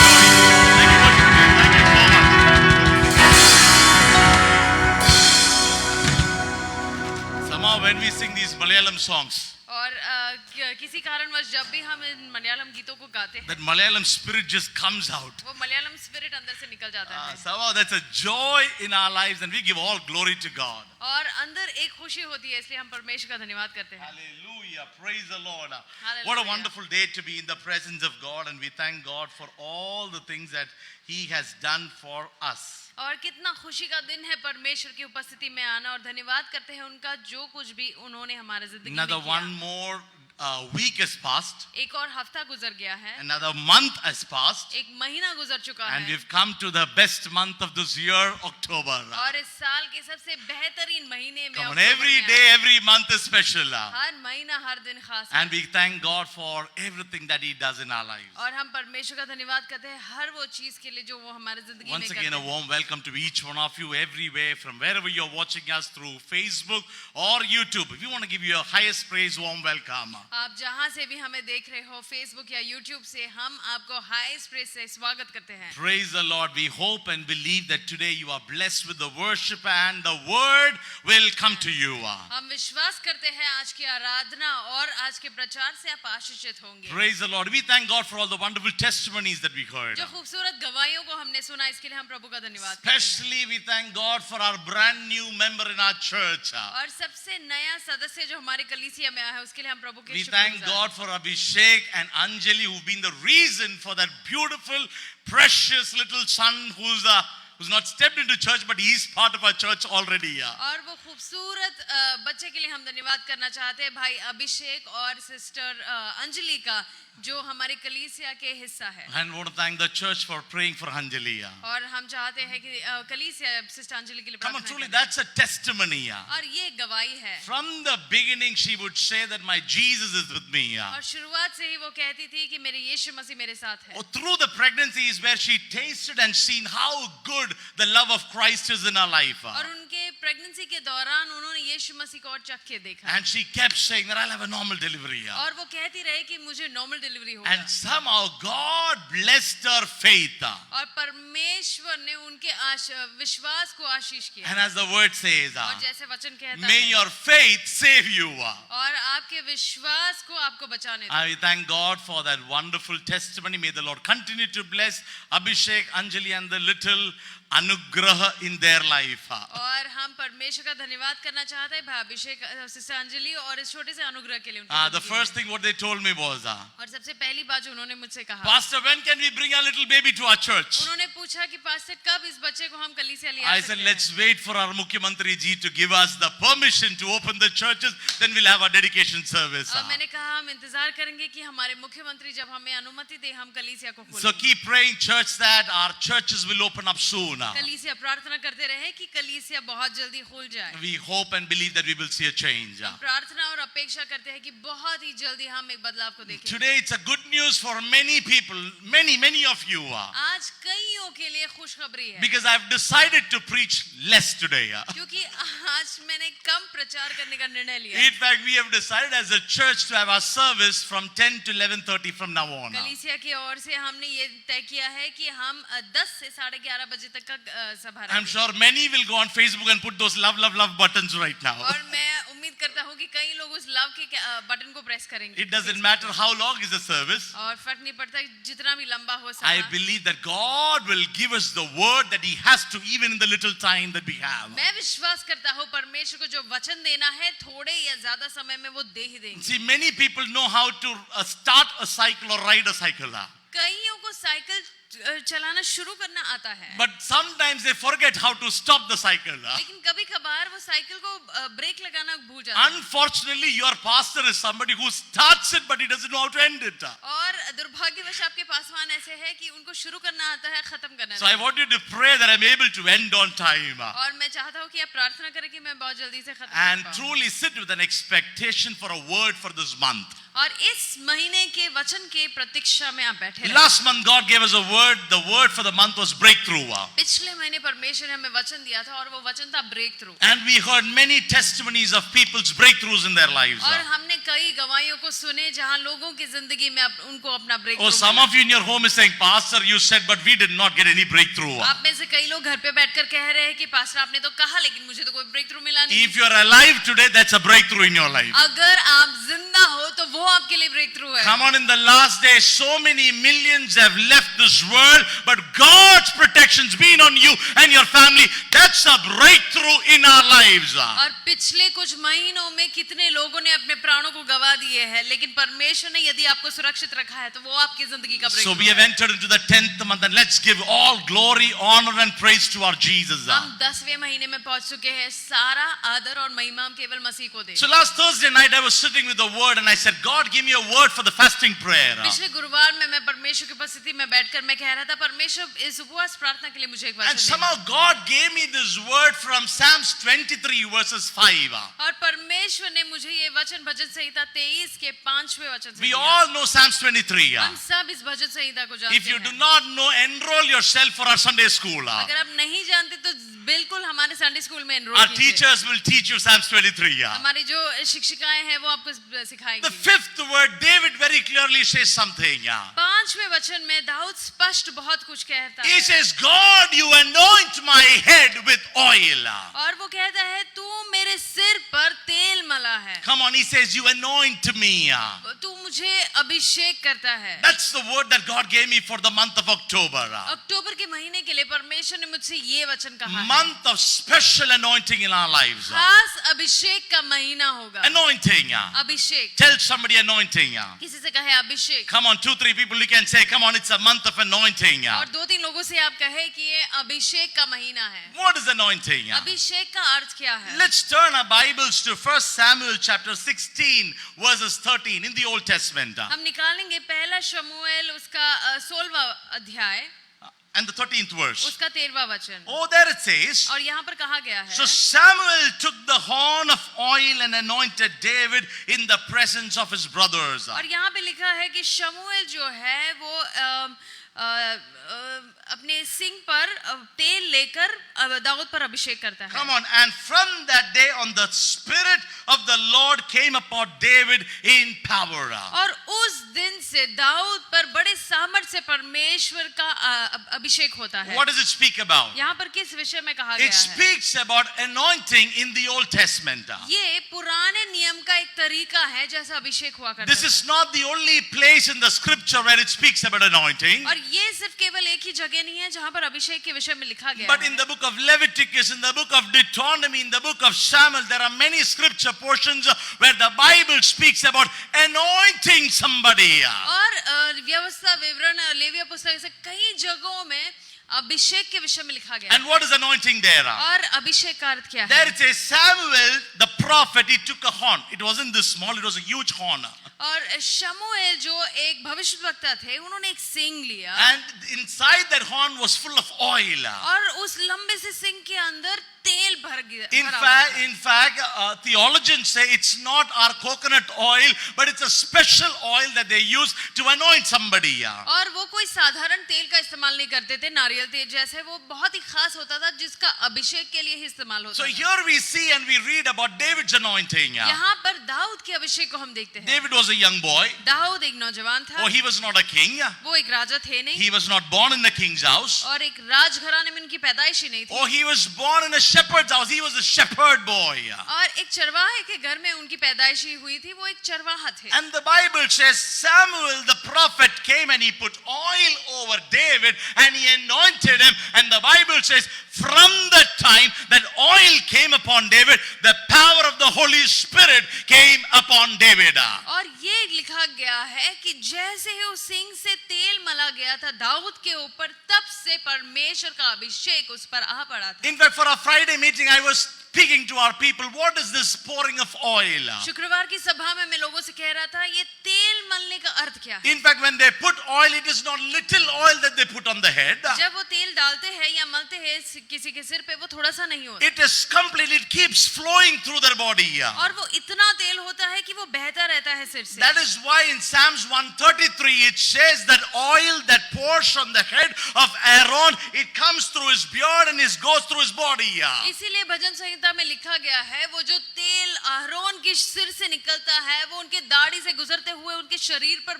Thank you, Thank you so much. Somehow when we sing these Malayalam songs, और किसी कारणवश जब भी हम इन मलयालम गीतों को गाते हैं that Malayalam spirit just comes out. वो मलयालम स्पिरिट अंदर से निकल जाता है Somehow that's a joy in our lives and we give all glory to God. और अंदर एक खुशी होती है, इसलिए हम परमेश्वर का धन्यवाद करते हैं। Hallelujah. Praise the Lord. What a Hallelujah. wonderful day to be in the presence of God, and we thank God for all the things that He has done for us. और कितना खुशी का दिन है परमेश्वर की उपस्थिति में आना, और धन्यवाद करते हैं उनका जो कुछ भी उन्होंने हमारे जिंदगी में Another one किया। more week has passed. एक और हफ्ता गुजर गया है, Another month has passed. एक महीना गुजर चुका And है, we've come to the best month of this year, October. और इस साल के सबसे बेहतरीन महीने में Come on, अक्टूबर every में day, every month is special. हर महीना हर दिन खास है। And we thank God for everything that He does in our lives. और हम परमेश्वर का धन्यवाद करते हैं हर वो चीज के लिए जो वो हमारे जिंदगी में Once करते again, a हैं। warm welcome to each one of you everywhere, from wherever you're watching us through Facebook or YouTube. If you want to give your highest praise, warm welcome. आप जहां से भी हमें देख रहे हो, फेसबुक या यूट्यूब से, हम आपको हाईएस्ट प्रेज से स्वागत करते हैं। Praise the Lord. We hope and believe that today you are blessed with the worship and the word will come to you. हम विश्वास करते हैं आज की आराधना और आज के प्रचार से आप आशीषित होंगे। Praise the Lord. We thank God for all the wonderful testimonies that we heard. जो खूबसूरत गवाहियों को हमने सुना, इसके लिए हम प्रभु का धन्यवाद करते हैं। Especially we thank God for our brand new member in our church. और सबसे नया सदस्य जो हमारे कलीसिया में आया है, उसके लिए हम प्रभु के We thank शुक्रगुजार God for Abhishek and Anjali, who've been the reason for that beautiful, precious little son who's not stepped into church, but he's part of our church already. और वो खूबसूरत बच्चे के लिए हम धन्यवाद करना चाहते हैं, भाई अभिषेक और सिस्टर अंजलि का, जो हमारे कलीसिया के हिस्सा है। And want to thank the church for praying for Anjali. और हम चाहते हैं कि कलीसिया सिस्टर अंजलि के लिए Come on, प्रार्थना truly, करें। that's a testimony. और ये गवाही है। From the beginning, she would say that my Jesus is with me. और शुरुआत से ही वो कहती थी कि मेरे यीशु मसीह मेरे साथ है। Oh, through the pregnancy is where she tasted and seen how good the love of Christ is in her life. और उनके प्रेगनेंसी के दौरान उन्होंने यीशु मसीह को और चख के देखा। And she kept saying that I'll have a normal delivery. और वो कहती रही कि मुझे नॉर्मल डिलीवरी होगा। And somehow God blessed her faith. और परमेश्वर ने उनके विश्वास को आशीष किया। And as the word says, और जैसे वचन कहता may है, your faith save you. और आपके विश्वास को आपको बचाने दो। I thank God for that wonderful testimony. May the Lord continue to bless Abhishek, Anjali and the little Anugraha in their life. और हम परमेश्वर का धन्यवाद करना चाहते हैं भाई अभिषेक, सिस्टर अंजलि और इस छोटे से अनुग्रह के लिए उनकी The जिंदगी first में। thing what they told me was, और सबसे पहली बात जो उन्होंने मुझसे कहा, Pastor, when can we bring our little baby to our church? उन्होंने पूछा कि पास्टर कब इस बच्चे को हम कलीसिया ले I आ said, सकते let's हैं। wait for our Mukhyamantri ji to give us the permission to open the churches. Then we'll have our dedication service. और मैंने कहा हम इंतजार करेंगे कि हमारे मुख्यमंत्री जब हमें अनुमति दे हम कलीसिया को So खोलें। keep praying, church, that our churches will open up soon. कलीसिया प्रार्थना करते रहे कि कलीसिया बहुत जल्दी खुल जाए। We hope and believe that we will see a change. प्रार्थना और अपेक्षा करते हैं कि बहुत ही जल्दी हम एक बदलाव को देखेंगे। Today it's a good news for many people, many of you. आज कईयों के लिए खुशखबरी है, Because I've decided to preach less today. क्योंकि आज मैंने कम प्रचार करने का निर्णय लिया। In fact, we have decided as a church to have our service from 10 to 11:30 from now on. कलीसिया की ओर से हमने ये तय किया है कि हम 10 से 11:30 बजे तक का सभा I'm रखेंगे। sure many will go on Facebook and put those love buttons right now. और मैं उम्मीद करता हूँ कि कई लोग उस लव के बटन को प्रेस करेंगे। It doesn't matter how long is the service. और फर्क नहीं पड़ता जितना भी लंबा हो I सभा। believe that God will give us the word that He has to, even in the little time that we have. मैं विश्वास करता हूँ परमेश्वर को जो वचन देना है थोड़े या ज्यादा समय में वो दे ही देंगे। See, many people know how to start a cycle or ride a cycle. कईयों को साइकिल चलाना शुरू करना आता है, But sometimes they forget how to stop the cycle. लेकिन कभी कभार वो साइकिल को ब्रेक लगाना भूल जाता है। Unfortunately, your pastor is somebody who starts it but he doesn't know how to end it. और दुर्भाग्यवश आपके पासवान ऐसे है कि उनको शुरू करना आता है, खत्म करना So I नहीं। want you to pray that I'm able to end on time. और मैं चाहता हूँ कि आप प्रार्थना करें कि मैं बहुत जल्दी से खत्म And कर पाऊँ। truly sit with an expectation for a word for this month. और इस महीने के वचन के प्रतीक्षा में आप बैठे रहें। Last month God gave us a the word for the month was breakthrough. पिछले महीने परमेश्वर ने हमें वचन दिया था और वो वचन था breakthrough. And we heard many testimonies of people's breakthroughs in their lives. और हमने कई गवाहियों को सुने जहां लोगों की जिंदगी में उनको अपना break Oh, some of you in your home is saying, Pastor, you said, but we did not get any breakthrough. आप में से कई लोग घर पे बैठकर कह रहे हैं कि पास्टर आपने तो कहा लेकिन मुझे तो कोई ब्रेक थ्रू मिला नहीं। If you are alive today, that's a breakthrough in your life. अगर आप जिंदा हो तो वो आपके लिए ब्रेक थ्रू है। Come on, in the last days, so many millions have left this world, but God's protection's been on you and your family. That's a breakthrough in our lives. और पिछले कुछ महीनों में कितने लोगों ने अपने प्राणों को गवा दिए हैं, लेकिन परमेश्वर ने यदि आपको सुरक्षित रखा है तो वो आपकी जिंदगी का break So through we have entered into the 10th month, and let's give all glory, honor and praise to our Jesus. हम 10वें महीने में पहुंच चुके हैं। सारा आदर और महिमा हम केवल मसीह को दें। So last Thursday night I was sitting with the word and I said, God, give me a word for the fasting prayer. पिछले गुरुवार में मैं परमेश्वर की उपस्थिति में बैठकर मैं कह रहा था परमेश्वर इस उपवास प्रार्थना के लिए मुझे एक And वचन somehow देना। God gave me this word from Psalms 23 verses 5. और परमेश्वर ने मुझे ये वचन भजन संहिता 23 के 5वें वचन से We दिया। all know Psalms 23. हम सब इस भजन संहिता को जानते If you do हैं। not know, enroll yourself for our Sunday school. अगर आप नहीं जानते तो बिल्कुल हमारे संडे स्कूल में एनरोल Our कीजिए। teachers will teach you Psalms 23. हमारी जो शिक्षिकाएं हैं वो आपको The सिखाएंगी। fifth word, David very clearly says something. 5वें वचन में दाऊद स्पष्ट बहुत कुछ कहता He है says, God, you anoint my head with oil. और वो कहता है तू मेरे सिर पर तेल मला है, Come on, he says, you anoint me. तू मुझे अभिषेक करता है। That's the word that God gave me for the month of October. अक्टूबर के महीने के लिए परमेश्वर ने मुझसे ये वचन कहा है, Month of special anointing in our lives. खास अभिषेक का महीना होगा। Anointing. अभिषेक, Tell somebody anointing. किसी से कहे अभिषेक, Come on, 2-3 people you can say, come on, it's a month of anointing. और 2-3 लोगों से आप कहे कि ये अभिषेक का महीना है। What is anointing? अभिषेक का अर्थ क्या है? Let's turn our Bibles to 1 Samuel chapter 16 verses 13 in the Old Testament. हम निकालेंगे पहला शमूएल उसका 16वां अध्याय And the 13th verse. उसका 13वां वचन। Oh, there it says, और यहाँ पर कहा गया है, so Samuel took the horn of oil and anointed David in the presence of his brothers. और यहाँ पे लिखा है कि शमूएल जो है वो अपने सिंग पर तेल लेकर दाऊद पर अभिषेक करता है। Come on, and from that day on the Spirit of the Lord came upon David in power. और उस दिन से दाऊद पर बड़े सामर्थ्य से परमेश्वर का अभिषेक होता है। What does it speak about? यहाँ पर किस विषय में कहा गया It है? speaks about anointing in the Old Testament. ये पुराने नियम का एक तरीका है जैसा अभिषेक हुआ करता This is not the only place in the scripture where it speaks about anointing. और ये सिर्फ केवल एक ही जगह नहीं है जहाँ पर अभिषेक के विषय में लिखा गया But है। in the book of Leviticus, in the book of Deuteronomy, in the book of Samuel, there are many scripture portions where the Bible speaks about anointing somebody. और व्यवस्था विवरण लेविया पुस्तक से कई जगहों में अभिषेक के विषय में लिखा गया है। And what is anointing there? और अभिषेक का अर्थ क्या है? There it says Samuel, the prophet, he took a horn. It wasn't this small, it was a huge horn. और शमूएल जो एक भविष्यवक्ता थे उन्होंने एक सिंग लिया And inside that horn was full of oil. और उस लंबे से सिंग के अंदर तेल भरा In हुआ fact, था। in fact, theologians say it's not our coconut oil, but it's a special oil that they use to anoint somebody. और वो कोई साधारण तेल का इस्तेमाल नहीं करते थे, नारियल तेल जैसे, वो बहुत ही खास होता था जिसका अभिषेक के लिए ही इस्तेमाल होता So था। here we see and we read about David's anointing. यहाँ पर दाऊद के अभिषेक को हम देखते हैं। David was a young boy. Dawood एक नौजवान था, Oh, he was not a king. वो एक राजा थे नहीं, He was not born in the king's house. और एक राजघराने में उनकी पैदाइश ही नहीं थी, Oh, he was born in a shepherd's house. He was a shepherd boy. और एक चरवाहे के घर में उनकी पैदाइश ही हुई थी, वो एक चरवाहा थे। And the Bible says Samuel the prophet came and he put oil over David and he anointed him. And the Bible says from the time that oil came upon David, the power of the Holy Spirit came upon David. और ये लिखा गया है कि जैसे ही उस सिंग से तेल मला गया था दाऊद के ऊपर, तब से परमेश्वर का अभिषेक उस पर आ पड़ा था। In fact, for our Friday meeting, I was speaking to our people, what is this pouring of oil? शुक्रवार की सभा में मैं लोगों से कह रहा था, ये तेल मलने का अर्थ क्या है? In fact, when they put oil, it is not little oil that they put on the head. जब वो तेल डालते हैं या मलते हैं किसी के सिर पे, वो थोड़ा सा नहीं होता, It is completely, it keeps flowing through their body. और वो इतना तेल होता है कि वो बहता रहता है सिर से. That is why in Psalms 133 it says that oil that pours on the head of Aaron, it comes through his beard and it goes through his body. इसीलिए भजन संहिता में लिखा गया है, वो जो तेल आहरोन के सिर से निकलता है, वो उनके दाढ़ी से गुजरते हुए उनके शरीर पर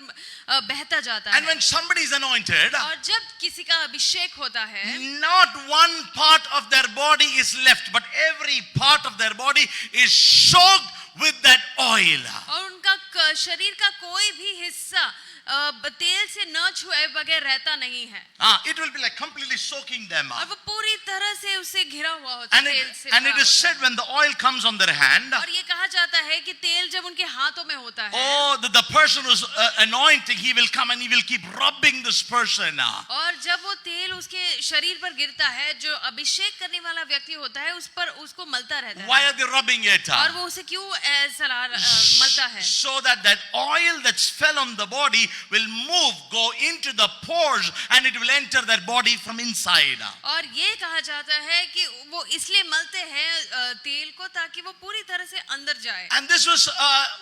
बहता जाता And है. when somebody is anointed, और जब किसी का अभिषेक होता है, not one part of their body is left, but every part of their body is soaked with that oil. और उनका शरीर का कोई भी हिस्सा तेल से न छुए बगैर रहता नहीं है. It will be like completely soaking them. और वो पूरी तरह से उससे घिरा हुआ होता है, तेल से And it भरा is होता said when the oil comes on their hand, है. और ये कहा जाता है कि तेल जब उनके हाथों में होता है, oh, the person who's anointing, he will come and he will keep rubbing this person. और जब वो तेल उसके शरीर पर गिरता है, जो अभिषेक करने वाला व्यक्ति होता है, उस पर उसको मलता रहता है. Why are they rubbing it? और वो उसे क्यों मलता है? So that that oil that's fell on the body will move, go into the pores, and it will enter their body from inside. और ये कहा जाता है कि वो इसलिए मलते हैं तेल को, ताकि वो पूरी तरह से अंदर जाए. And this was,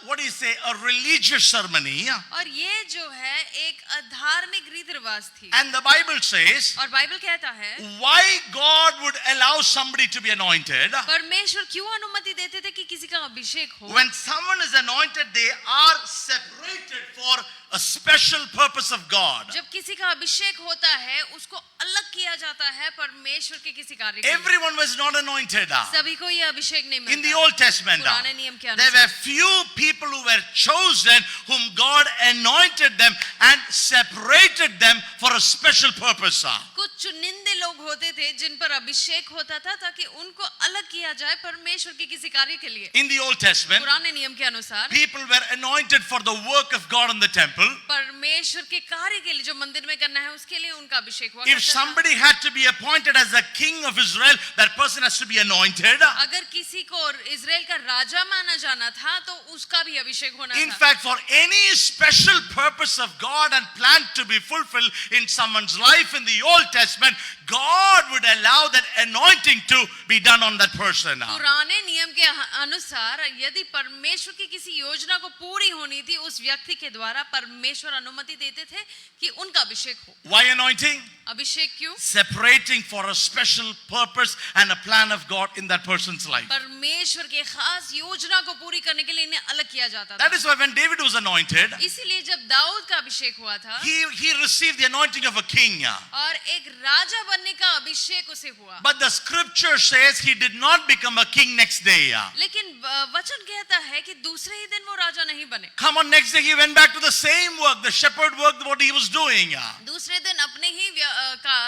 what do you say, a religious ceremony. और ये जो है एक धार्मिक रीति रिवाज थी. And the Bible says, और बाइबल कहता है, why God would allow somebody to be anointed? परमेश्वर क्यों अनुमति देते थे कि किसी का अभिषेक हो? When someone is anointed, they are separated for a special purpose of God. जब किसी का अभिषेक होता है, उसको अलग किया जाता है परमेश्वर के किसी कार्य के लिए. Everyone was not anointed. सभी को ये अभिषेक नहीं In the मिलता. Old Testament, पुराने नियम के there were अनुसार few people who were chosen, whom God anointed them and separated them for a special purpose. कुछ चुनिंदे लोग होते थे जिन पर अभिषेक होता था, ताकि उनको अलग किया जाए परमेश्वर के किसी कार्य के लिए. In the Old Testament, पुराने नियम के अनुसार people were anointed for the work of God in the temple. परमेश्वर के कार्य के लिए, जो मंदिर में करना है, उसके लिए उनका अभिषेक हुआ If करता था. somebody had to be appointed as a king of Israel, that person has to be anointed. अगर किसी को इजराइल का राजा माना जाना था, तो उसका भी अभिषेक होना In था. fact, for any special purpose of God and plan to be fulfilled in someone's life in the Old Testament, God would allow that anointing to be done on that person. पुराने नियम के अनुसार यदि परमेश्वर की किसी योजना को पूरी होनी थी, उस व्यक्ति के द्वारा परमेश्वर अनुमति देते थे कि उनका अभिषेक हो. Why anointing? अभिषेक क्यों? Separating for a special purpose and a plan of God in that person's life. परमेश्वर के खास योजना को पूरी करने के लिए इन्हें अलग किया जाता था. That is why when David was anointed, इसीलिए जब दाऊद का अभिषेक हुआ था, he received the anointing of a king. और एक राजा बनने का अभिषेक उसे हुआ. But the scripture says he did not become a king next day. लेकिन वचन कहता है कि दूसरे ही दिन वो राजा नहीं बने. Come on, next day he went back to the same work, the shepherd work, what he was doing. दूसरे दिन अपने ही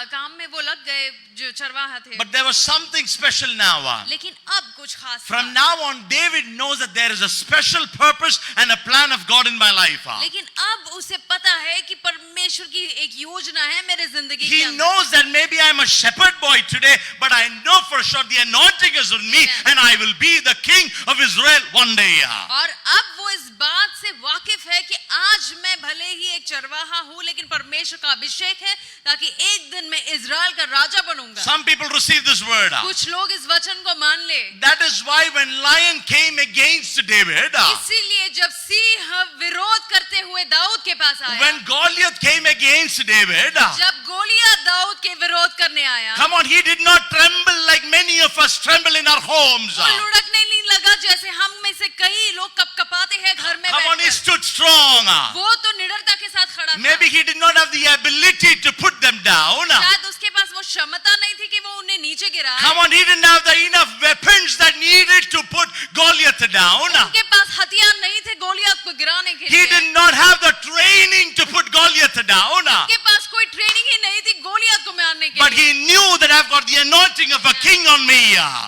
काम में वो लग गए जो चरवाहा थे. But there was something special now. लेकिन अब कुछ खास From था. now on, David knows that there is a special purpose and a plan of God in my life. लेकिन अब उसे पता है कि परमेश्वर की एक योजना है मेरे जिंदगी के He अंदर. knows that maybe I'm a shepherd boy today, but I know for sure the anointing is on me and I will be the king of Israel one day. और अब वो इस बात से वाकिफ है कि आज मैं भले ही एक चरवाहा हूँ, लेकिन परमेश्वर का अभिषेक है, ताकि एक दिन मैं इजराइल का राजा बनूंगा. Some people receive this word. कुछ लोग इस वचन को मान ले. That is why when lion came against David, इसीलिए जब सिंह विरोध करते हुए दाऊद के पास आया, when Goliath came against David, जब गोलियत दाऊद के विरोध करने आया, come on, he did not tremble like many of us tremble in our homes. वो लुढ़कने नहीं लगा जैसे हम में से कई लोग कपकपाते हैं घर में Come on, he बैठकर. stood strong. वो तो निडरता के साथ खड़ा था. Maybe he did not have the ability to put them down. शायद उसके पास वो क्षमता नहीं थी कि वो उन्हें नीचे गिराए. Come on, he didn't have the enough weapons that needed to put Goliath down. उनके पास हथियार नहीं थे गोलियत को गिराने के He लिए. did not have the training to put Goliath down. उनके पास कोई ट्रेनिंग ही नहीं थी गोलियत को मारने के But लिए. he knew that I've got the anointing of a king on me.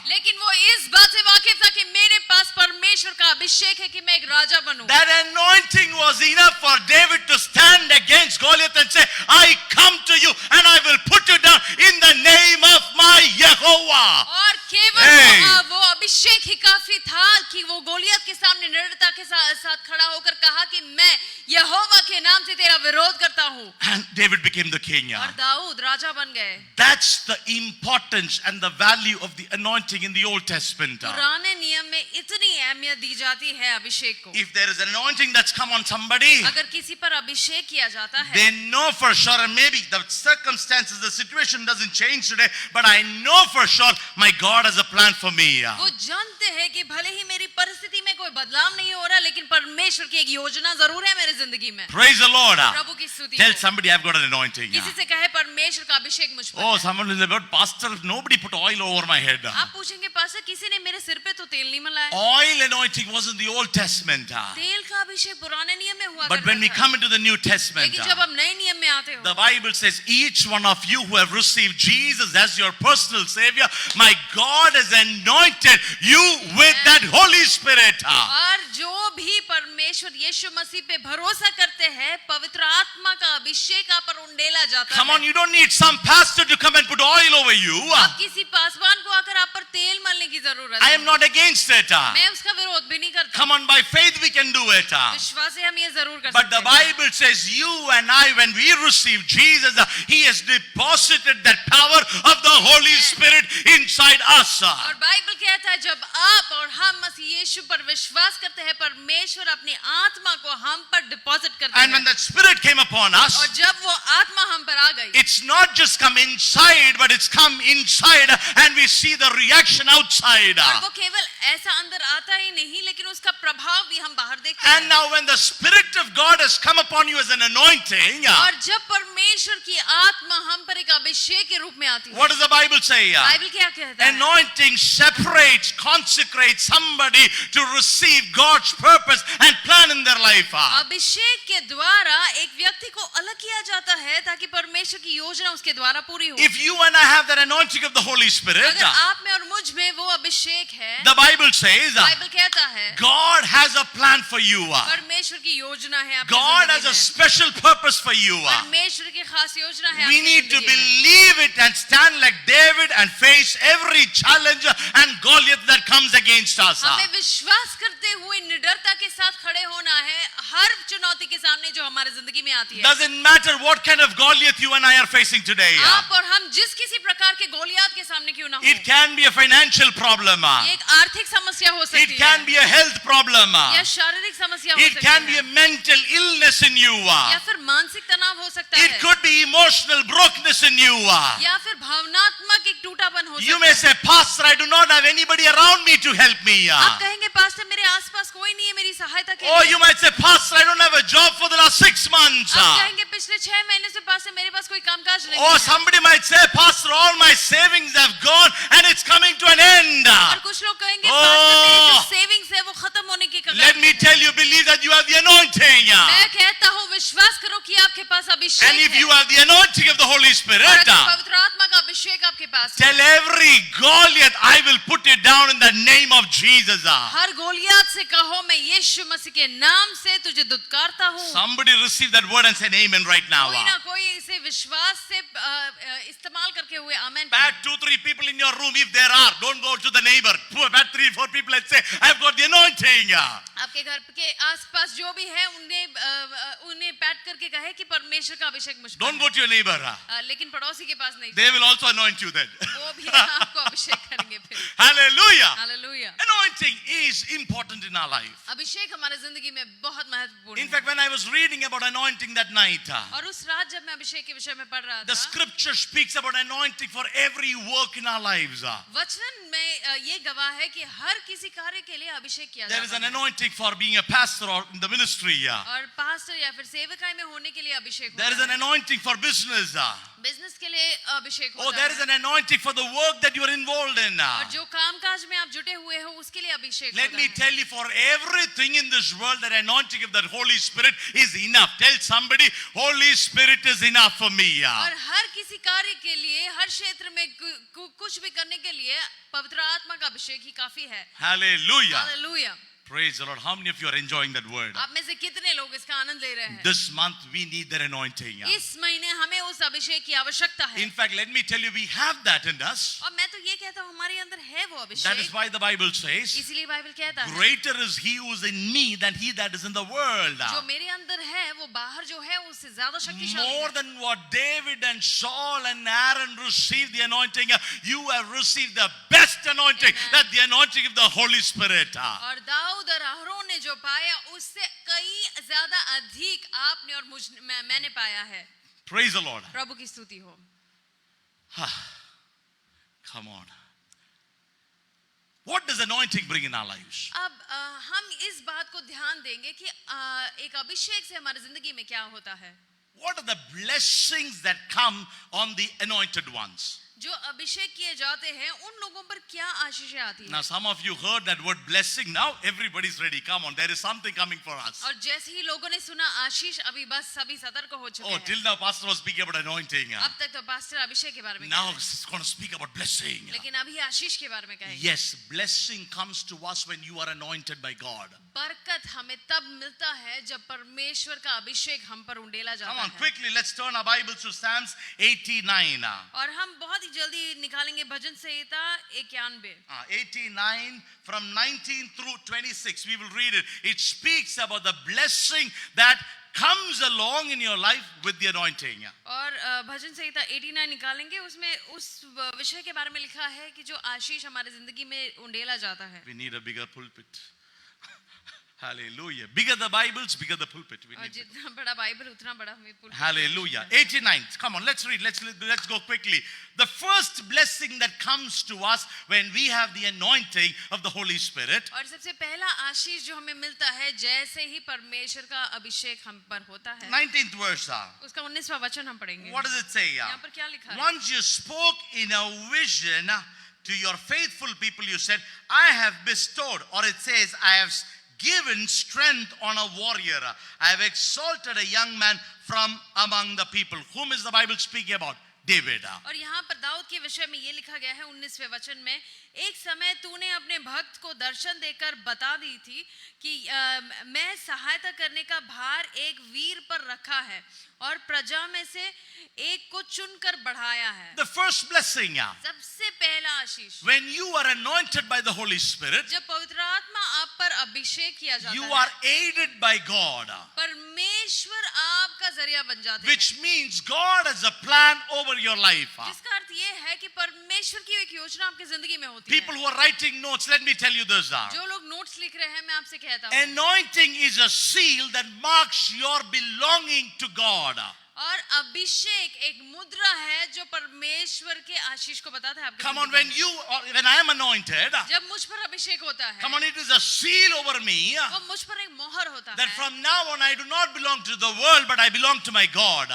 लेकिन वो इस बात से वाकिफ था कि मेरे पास परमेश्वर का अभिषेक है कि मैं एक राजा बनूं. That anointing was enough for David to stand against Goliath and say, I come to you and I will put you down in the name of my Yehovah. और केवल Hey. वो अभिषेक ही काफी था कि वो गोलियत के सामने निडरता के साथ खड़ा होकर कहा कि मैं यहोवा के नाम से तेरा विरोध करता हूँ. And David became the king. और दाऊद राजा बन गए. That's the importance and the value of the anointing in the Old Testament. पुराने नियम में इतनी अहमियत दी जाती है अभिषेक को. If there is an anointing that's come on somebody, अगर किसी पर अभिषेक किया जाता है, they know for sure, and maybe the circumstances, the situation doesn't change today, but I know for sure my God has a plan for me. वो जानते हैं कि भले ही मेरी परिस्थिति में कोई बदलाव नहीं हो रहा, लेकिन परमेश्वर की एक योजना जरूर है मेरी जिंदगी में. Praise the Lord. प्रभु की स्तुति Tell हो. somebody I've got an anointing. किसी से कहे परमेश्वर का अभिषेक मुझ पर Oh, है. someone will say, but pastor, nobody put oil over my head. आप पूछेंगे पास्टर किसी ने मेरे सिर पे तो तेल नहीं Malaya. Oil anointing was in the Old Testament. तेल का अभिषेक पुराने नियम में हुआ But करता when we था. come into the New Testament, लेकिन जब हम नए नियम में आते हो, the Bible says, each one of you who have received Jesus as your personal Savior, my God has anointed you with that Holy Spirit. और जो भी परमेश्वर यीशु मसीह पे भरोसा करते हैं, पवित्र आत्मा का अभिषेक आप पर उंडेला जाता Come है. on, you don't need some pastor to come and put oil over you. अब किसी पासवान को आकर आप पर तेल मलने की जरूरत I है. am not against it. मैं उसका विरोध भी नहीं करता. Come on, by faith we can do it. विश्वास से हम ये जरूर कर But सकते the हैं. Bible says you and I, when we receive Jesus, He has deposited that power of the Holy Spirit inside us. और बाइबल कहता है जब आप और हम मसीह यीशु पर विश्वास करते हैं, परमेश्वर अपनी आत्मा को हम पर डिपॉजिट करते And when हैं. that Spirit came upon us, और जब वो आत्मा हम पर आ गई, it's not just come inside, but it's come inside and we see the reaction outside. और वो केवल ऐसा अंदर आता ही नहीं, लेकिन उसका प्रभाव भी हम बाहर देखते And हैं. now when the Spirit of God has come upon you as an anointing, और जब परमेश्वर की आत्मा हम पर एक अभिषेक के रूप में आती है, what does the Bible say? Bible क्या कहता है? Anointing separates, consecrates somebody to receive God's purpose and plan in their life. अभिषेक के द्वारा एक व्यक्ति को अलग किया जाता है ताकि परमेश्वर की योजना उसके द्वारा पूरी हो. If you and I have that anointing of the Holy Spirit, अगर आप में और मुझ में वो अभिषेक है, the Bible says बाइबल कहता है God has a plan for you. परमेश्वर की योजना है आपकी God जिंदगी has a में. special purpose for you. परमेश्वर की खास योजना है We आपकी need to जिंदगी में. believe it and stand like David and face every challenge and Goliath that comes against us. हमें विश्वास करते हुए निडरता के साथ खड़े होना है हर चुनौती के सामने जो हमारे जिंदगी में आती है. Doesn't matter what kind of Goliath you and I are facing today. आप और हम जिस किसी प्रकार के गोलियात के सामने क्यों ना हो, It can be a financial problem. ये एक आर्थिक समस्या हो It सकती can है, be a health problem. या शारीरिक समस्या हो It सकती can be है, a mental illness in you. या फिर मानसिक तनाव हो सकता It है, could be emotional brokenness in you. या फिर भावनात्मक एक टूटापन हो You सकता may है. say, Pastor, I do not have anybody around me to help me. आप कहेंगे पास्टर मेरे आसपास कोई नहीं है मेरी सहायता के Or लिए. you might say, Pastor, I don't have a job for the last 6 months. आप कहेंगे पिछले 6 महीने से पास्टर मेरे पास कोई कामकाज नहीं Or है. somebody might say, Pastor, all my savings have gone and it's coming to an end. और कुछ लोग कहेंगे पास्टर मेरी जो Oh, सेविंग्स है वो खत्म होने की कगार let पे me है. tell you, believe that you have the anointing. मैं कहता हूँ विश्वास करो कि आपके पास अभिषेक And if है. you have the anointing of the Holy Spirit, और अगर पवित्र आत्मा का अभिषेक आपके पास है, tell every Goliath, I will put it down in the name of Jesus. Her Goliath से कहो मैं यीशु मसीह के नाम से तुझे दुत्कारता हूँ. Somebody receive that word and say amen right now. कोई ना कोई इसे विश्वास से इस्तेमाल करके हुए आमेन. Pat 2-3 people in your room, if there are, don't go to the neighbor. Pat 3-4 people and say, I've got the anointing. आपके घर के आसपास जो भी है उन्हें पैट करके कहे कि परमेश्वर का अभिषेक मुझ पर Don't है. go to your neighbor. लेकिन पड़ोसी के पास नहीं. They will also anoint you then. वो भी आपको अभिषेक करेंगे फिर. Hallelujah. Hallelujah. Anointing is important in our life. अभिषेक हमारे जिंदगी में बहुत महत्वपूर्ण In है. fact, when I was reading about anointing that night, और उस रात जब मैं अभिषेक के विषय में पढ़ रहा the था, scripture speaks about anointing for every work in our lives. वचन में ये गवाह है कि हर किसी कार्य के लिए अभिषेक किया There is जाता an है. anointing for being a pastor or in the ministry. और पास्टर या फिर सेवकाई में होने के लिए अभिषेक There is होता an है. anointing for business. बिजनेस के लिए अभिषेक Oh, होता there is है. an anointing for the work that you are involved in. और जो कामकाज में आप जुटे हुए हो उसके लिए अभिषेक Let होता me है. tell you, for everything in this world, that anointing of the Holy Spirit is enough. Tell somebody, Holy Spirit is enough for me. और हर किसी कार्य के लिए हर क्षेत्र में कुछ भी करने के लिए पवित्र आत्मा का अभिषेक ही काफी है. Hallelujah. Hallelujah. Praise the Lord. How many of you are enjoying that word? आप में से कितने लोग इसका आनंद ले रहे हैं? This month we need that anointing. इस महीने हमें उस अभिषेक की आवश्यकता है। In fact, let me tell you, we have that in us. और मैं तो ये कहता हूँ हमारे अंदर है वो That is Abhishek. why the Bible says, इसीलिए बाइबल कहता है greater is he who is in me than he that is in the world. जो मेरे अंदर है वो बाहर जो है उससे ज्यादा शक्तिशाली More है। than what David and Saul and Aaron received the anointing, you have received the best anointing, that the anointing of the Holy Spirit. और दाऊद और अहरोन ने जो पाया उससे कई ज्यादा अधिक आपने और मैंने पाया है। Praise the Lord. प्रभु की स्तुति हो। Come on. What does anointing bring in our lives? अब हम इस बात को ध्यान देंगे कि एक अभिषेक से हमारी जिंदगी में क्या होता है। What are the blessings that come on the anointed ones? जो अभिषेक किए जाते हैं उन लोगों पर क्या आशीषें आती Now हैं। some of you heard that word blessing. Now everybody's ready. Come on, there is something coming for us. और जैसे ही लोगों ने सुना आशीष अभी बस सभी सतर्क हो चुके Oh, हैं। till now pastor was speaking about anointing. अब तक तो पास्टर अभिषेक के बारे में Now कह रहे he's going to speak about blessing. हैं, लेकिन अभी आशीष के बारे में कहेंगे। Yes, blessing comes to us when you are anointed by God. बरकत हमें तब मिलता है जब परमेश्वर का अभिषेक हम पर उंडेला Come जाता on, है। quickly, let's turn our Bibles to Psalms 89. और हम बहुत ही जल्दी निकालेंगे भजन संहिता 91। 89 from 19 through 26. We will read it. It speaks about the blessing that comes along in your life with the anointing. और भजन संहिता 89 निकालेंगे, उसमें उस विषय के बारे में लिखा है कि जो आशीष हमारे जिंदगी में उंडेला जाता है। We need a bigger pulpit. Hallelujah. Bigger the Bibles, bigger the pulpit. We और need जितना बड़ा बाइबल उतना बड़ा हमें पुल। Hallelujah. 89. Come on, let's read. Let's go quickly. The first blessing that comes to us when we have the anointing of the Holy Spirit. और सबसे पहला आशीष जो हमें मिलता है जैसे ही परमेश्वर का अभिषेक हम पर होता है। 19th verse. उसका 19वां वचन हम पढ़ेंगे। What does it say? यहाँ पर क्या लिखा है? Once you spoke in a vision to your faithful people, you said, I have bestowed, or it says, I have given strength on a warrior. I have exalted a young man from among the people. Whom is the Bible speaking about? David. और यहाँ पर दाऊद के विषय में ये लिखा गया है 19वें वचन में, एक समय तूने अपने भक्त को दर्शन देकर बता दी थी कि मैं सहायता करने का भार एक वीर पर रखा है और प्रजा में से एक को चुनकर बढ़ाया है। The first blessing, सबसे पहला आशीष, when you are anointed by the Holy Spirit, जब पवित्र आत्मा आप पर अभिषेक किया जाता you है, are aided by God, परमेश्वर आपका जरिया बन जाते हैं। which means God has a plan over your life. जिसका अर्थ ये है कि परमेश्वर की एक योजना आपकी जिंदगी में होती People है। who are writing notes, let me tell you this. जो लोग नोट्स लिख रहे हैं मैं आपसे कहता हूँ, Anointing is a seal that marks your belonging to God. और अभिषेक एक मुद्रा है जो परमेश्वर के आशीष को बताता है आपके Come on, जिंदगी when I am anointed, में। जब मुझ पर अभिषेक होता है, come on, it is a seal over me वो मुझ पर एक मोहर होता that है from now on I do not belong to the world, but I belong to my God.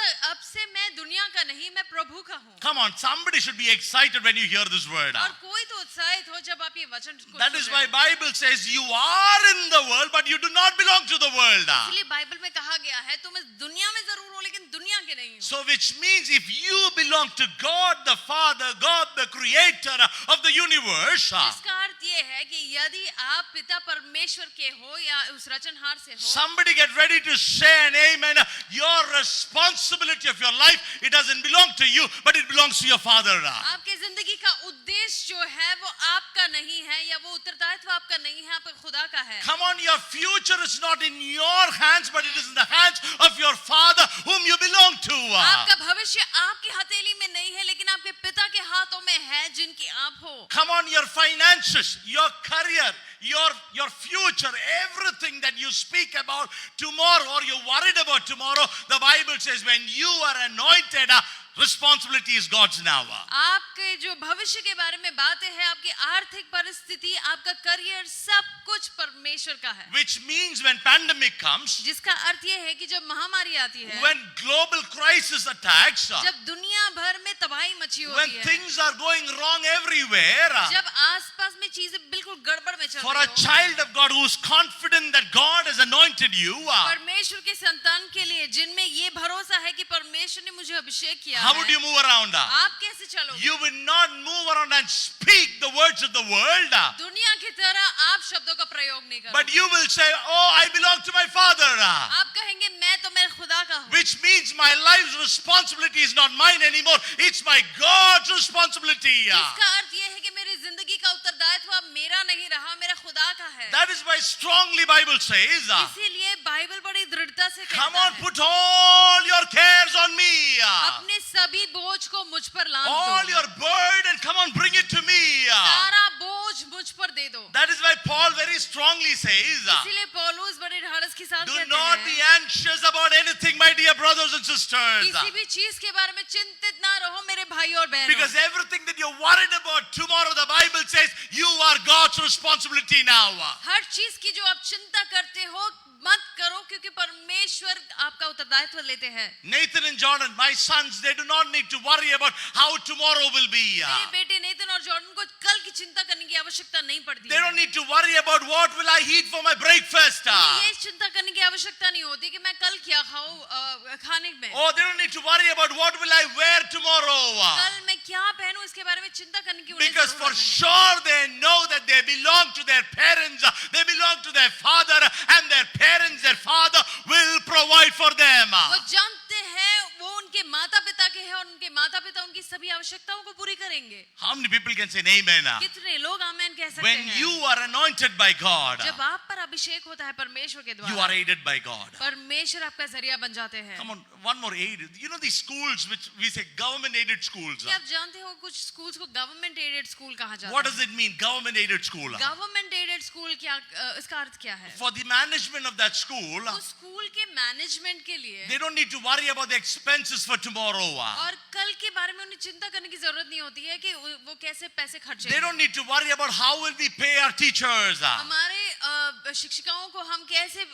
कि अब से मैं दुनिया का नहीं, मैं प्रभु का हूँ। Come on, somebody should be excited when you hear this word. और कोई तो उत्साहित हो जब आप ये वचन को That सुन is रहे why हो। Bible says you are in the world, but you do not belong to the world. इसलिए बाइबल में कहा गया है तुम इस दुनिया में जरूर हो लेकिन दुनिया के नहीं हो। So which means if you belong to God the Father, God the creator of the universe, इसका अर्थ ये है कि यदि आप पिता परमेश्वर के हो या उस रचनहार से हो, somebody get ready to say an amen. Your responsibility of your life, it doesn't belong to you, but it belongs to your Father. आपके जिंदगी का उद्देश्य जो है वो आपका नहीं है या वो उत्तरदायित्व आपका नहीं है, आपके खुदा का है। Come on, your future is not in your hands, but it is in the hands of your Father whom you belong to. आपका भविष्य आपकी हथेली में नहीं है लेकिन आपके पिता के हाथों में है जिनकी आप हो। Come on, your finances, your career, your future, everything that you speak about tomorrow or you're worried about tomorrow, the Bible says when you are anointed, responsibility is God's now. आपके जो भविष्य के बारे में बातें हैं, आपकी आर्थिक परिस्थिति, आपका करियर, सब कुछ परमेश्वर का है। Which means when pandemic comes, जिसका अर्थ ये है कि जब महामारी आती है, when global crisis attacks, जब दुनिया भर में तबाही मची when होती है, things are going wrong everywhere, जब आसपास में चीजें बिल्कुल बिल्कुल गड़बड़ में चल For रहे a हो, child of God who's confident that God has anointed you, परमेश्वर के संतान के लिए जिनमें ये भरोसा है कि परमेश्वर ने मुझे अभिषेक किया how है, would you move around? आप कैसे चलोगे? You will not move around and speak the words of the world, दुनिया की तरह आप शब्दों का प्रयोग नहीं करोगे, but you will say, oh, I belong to my Father. आप कहेंगे मैं तो मेरे खुदा का हूँ, Which means my life's responsibility is not mine anymore. It's my God's responsibility. इसका अर्थ ये है कि मेरी जिंदगी का उत्तरदायित्व अब मेरा नहीं रहा, मेरा खुदा का है। That is why strongly Bible says, इसीलिए बाइबल बड़ी दृढ़ता से come कहता on, है, put all your cares on me. अपने सभी बोझ को मुझ पर लाद All दो, your burden, come on, bring it to me. सारा बोझ मुझ पर दे दो। That is why Paul very strongly says, इसीलिए पौलुस बड़े ढाढ़स के साथ do कहते not हैं, be anxious about anything, my dear brothers and sisters. किसी भी चीज के बारे में चिंतित ना रहो मेरे भाई और बहनों, Because everything that you're worried about tomorrow, the Bible says, you are God's responsibility now. हर चीज की जो आप चिंता करते हो मत करो, क्योंकि परमेश्वर आपका उत्तरदायित्व लेते हैं। Nathan and Jordan, my sons, they do not need to worry about how tomorrow will be. मेरे बेटे नेथन और जॉर्डन को कल की चिंता करने की आवश्यकता नहीं पड़ती They है। don't need to worry about what will I eat for my breakfast. उन्हें ये चिंता करने की आवश्यकता नहीं होती कि मैं कल क्या खाऊं खाने में, Oh, they don't need to worry about what will I wear tomorrow. कल मैं क्या पहनूं इसके बारे में चिंता करने की उन्हें Because जरूरत for नहीं है। sure they know that they belong to their parents, they belong to their father, and their parents, their father will provide for them. वो जानते हैं वो उनके माता पिता के हैं और उनके माता पिता उनकी सभी आवश्यकताओं को पूरी करेंगे। How many people can say an amen? कितने लोग आमेन कह सकते When हैं? you are anointed by God, जब आप पर अभिषेक होता है परमेश्वर के you द्वारा, are aided by God. परमेश्वर आपका जरिया बन जाते हैं। Come on, one more aid. You know these schools which we say government aided schools. क्या आप जानते हो कुछ स्कूल्स को गवर्नमेंट एडेड स्कूल कहा जाता What है? does it mean, government aided school? Government aided school क्या इसका अर्थ क्या है? For the management of that school, उस स्कूल के मैनेजमेंट के लिए they don't need to worry about the expenses for tomorrow. और कल के बारे में उन्हें चिंता करने की जरूरत नहीं होती है कि वो कैसे पैसे They खर्चेंगे। don't need to worry about how will we pay our teachers. हमारे शिक्षिकाओं को हम कैसे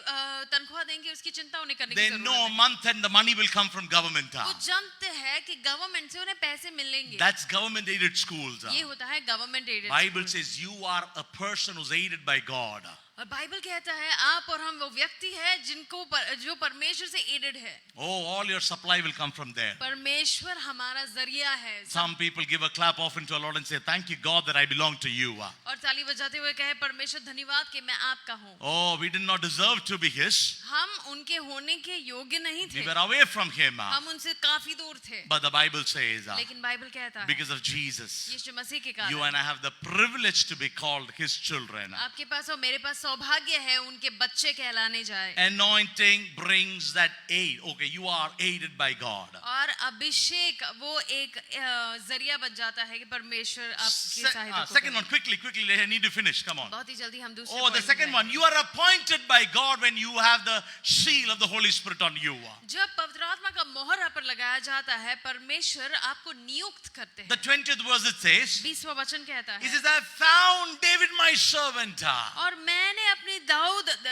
तनख्वाह देंगे उसकी चिंता उन्हें करने की They जरूरत know a नहीं। month and the money will come from government. वो जानते हैं कि गवर्नमेंट से उन्हें पैसे मिलेंगे। That's government aided schools. ये होता है government aided. Bible says you are a person who's aided by God. और बाइबल कहता है आप और हम वो व्यक्ति है जिनको जो परमेश्वर से एडेड है। Oh, all your supply will come from there. परमेश्वर हमारा जरिया है। Some people give a clap offering to the Lord and say, thank you God that I belong to you. और ताली बजाते हुए कहे परमेश्वर धन्यवाद कि मैं आपका हूँ। Oh, we did not deserve to be His. हम उनके होने के योग्य नहीं We थे, were away from Him. हम उनसे काफी दूर थे। But the Bible says, लेकिन बाइबल कहता है because of Jesus, यीशु मसीह के you कारण and I have the privilege to be called His children. आपके पास और मेरे पास सौभाग्य है उनके बच्चे कहलाने जाए। Anointing brings that aid. Okay, you are aided by God. और अभिषेक वो एक जरिया बन जाता है कि परमेश्वर आपकी सहायता को Second करे। one, quickly, I need to finish. Come on. बहुत ही जल्दी हम दूसरे Oh, the point में second one, जाएंगे। you are appointed by God when you have the seal of the Holy Spirit on you. जब पवित्र आत्मा का मोहर आप पर लगाया जाता है परमेश्वर आपको नियुक्त करते The हैं। 20th verse it says, 20वां वचन कहता He है says, I have found David my servant. और मैंने अपने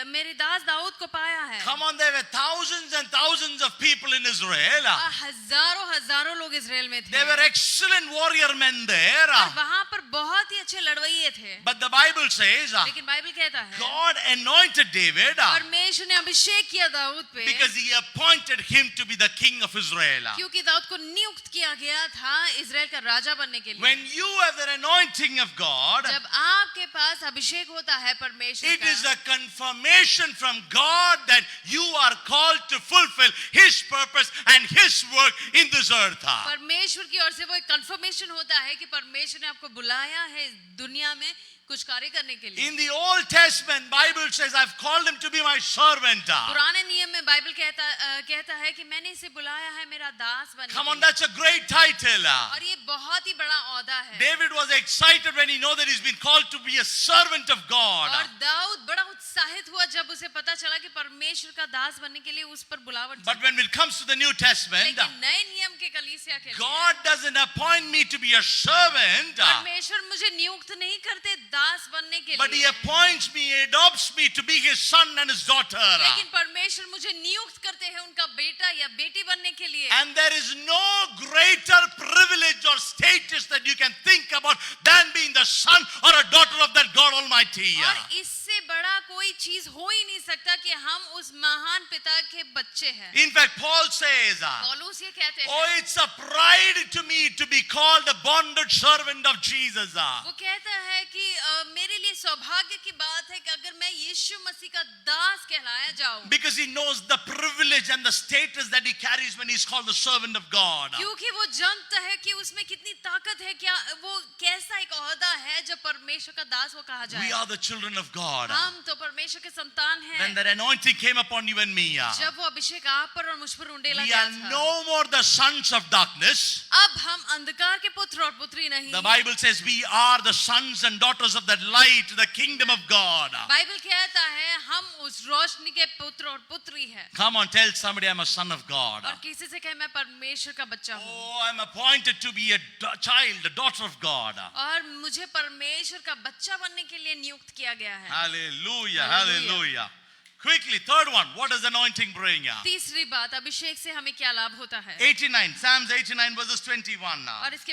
मेरे दास दाऊद को पाया है। Come on, there were thousands and thousands of people in Israel. और हजारों हजारों लोग इजराइल में थे। There were excellent warrior men there. और वहां पर बहुत ही अच्छे लड़वैये थे। But the Bible says, लेकिन बाइबल कहता है God anointed David परमेश्वर ने अभिषेक किया दाऊद पे because He appointed him to be the king of Israel. क्योंकि दाऊद को नियुक्त किया गया था इजराइल का राजा बनने के लिए। When you have the anointing of God, जब आपके पास अभिषेक होता है परमेश्वर it is का, a confirmation from God that you are called to fulfill His purpose and His work in this earth. परमेश्वर की ओर से वो एक कंफर्मेशन होता है कि परमेश्वर ने आपको बुलाया है इस दुनिया में कुछ कार्य करने के लिए। In the Old Testament, Bible says, I've called him to be my servant. पुराने नियम में बाइबल कहता है कि मैंने इसे बुलाया है मेरा दास बनने Come के on, लिए। that's a great title. और ये बहुत ही बड़ा औदा है। David was excited when he know that he's been called to be a servant of God. और दाऊद बड़ा उत्साहित हुआ जब उसे पता चला कि परमेश्वर का दास बनने के लिए उस पर बुलावट थी। But when it comes to the New Testament, लेकिन नए नियम के कलीसिया के लिए God doesn't appoint me to be a servant, परमेश्वर मुझे नियुक्त नहीं करते दास बनने के but He लिए, appoints me, He adopts me to be His son and His daughter. लेकिन परमेश्वर मुझे नियुक्त करते हैं उनका बेटा या बेटी बनने के लिए। And there is no greater privilege or status that you can think about than being the son or a daughter of that God Almighty. और इससे बड़ा कोई चीज हो ही नहीं सकता कि हम उस महान पिता के बच्चे हैं। In fact, Paul says, पौलुस ये कहते oh, हैं, it's a pride to me to be called a bonded servant of Jesus. वो कहता है कि मेरे लिए सौभाग्य की बात है कि अगर मैं यीशु मसीह का दास कहलाया जाऊं, Because he knows the privilege and the status that he carries when he's called the servant of God. क्योंकि वो जानता है कि उसमें कितनी ताकत है, क्या वो कैसा एक ओहदा है जब परमेश्वर का दास वो कहा We जाए। are the children of God. हम तो परमेश्वर के संतान When हैं। that anointing came upon you and me, जब वो अभिषेक आप पर और मुझ पर उंडेला we गया are था, no more the sons of darkness. अब हम अंधकार के पुत्र और पुत्री नहीं। The Bible says we are the sons and daughters of that light, the kingdom of God. Bible कहता है हम उस रोशनी के पुत्र और पुत्री हैं। Come on, tell somebody I'm a son of God. और किसी से कहे मैं परमेश्वर का बच्चा हूँ, Oh, I'm appointed to be a child, a daughter of God. और मुझे परमेश्वर का बच्चा बनने के लिए नियुक्त किया गया है। Hallelujah, Hallelujah. hallelujah. Quickly, third one. What does anointing bring? तीसरी बात, अभिषेक से हमें क्या लाभ होता है? 89, Psalms 89 verses 21 now. और इसके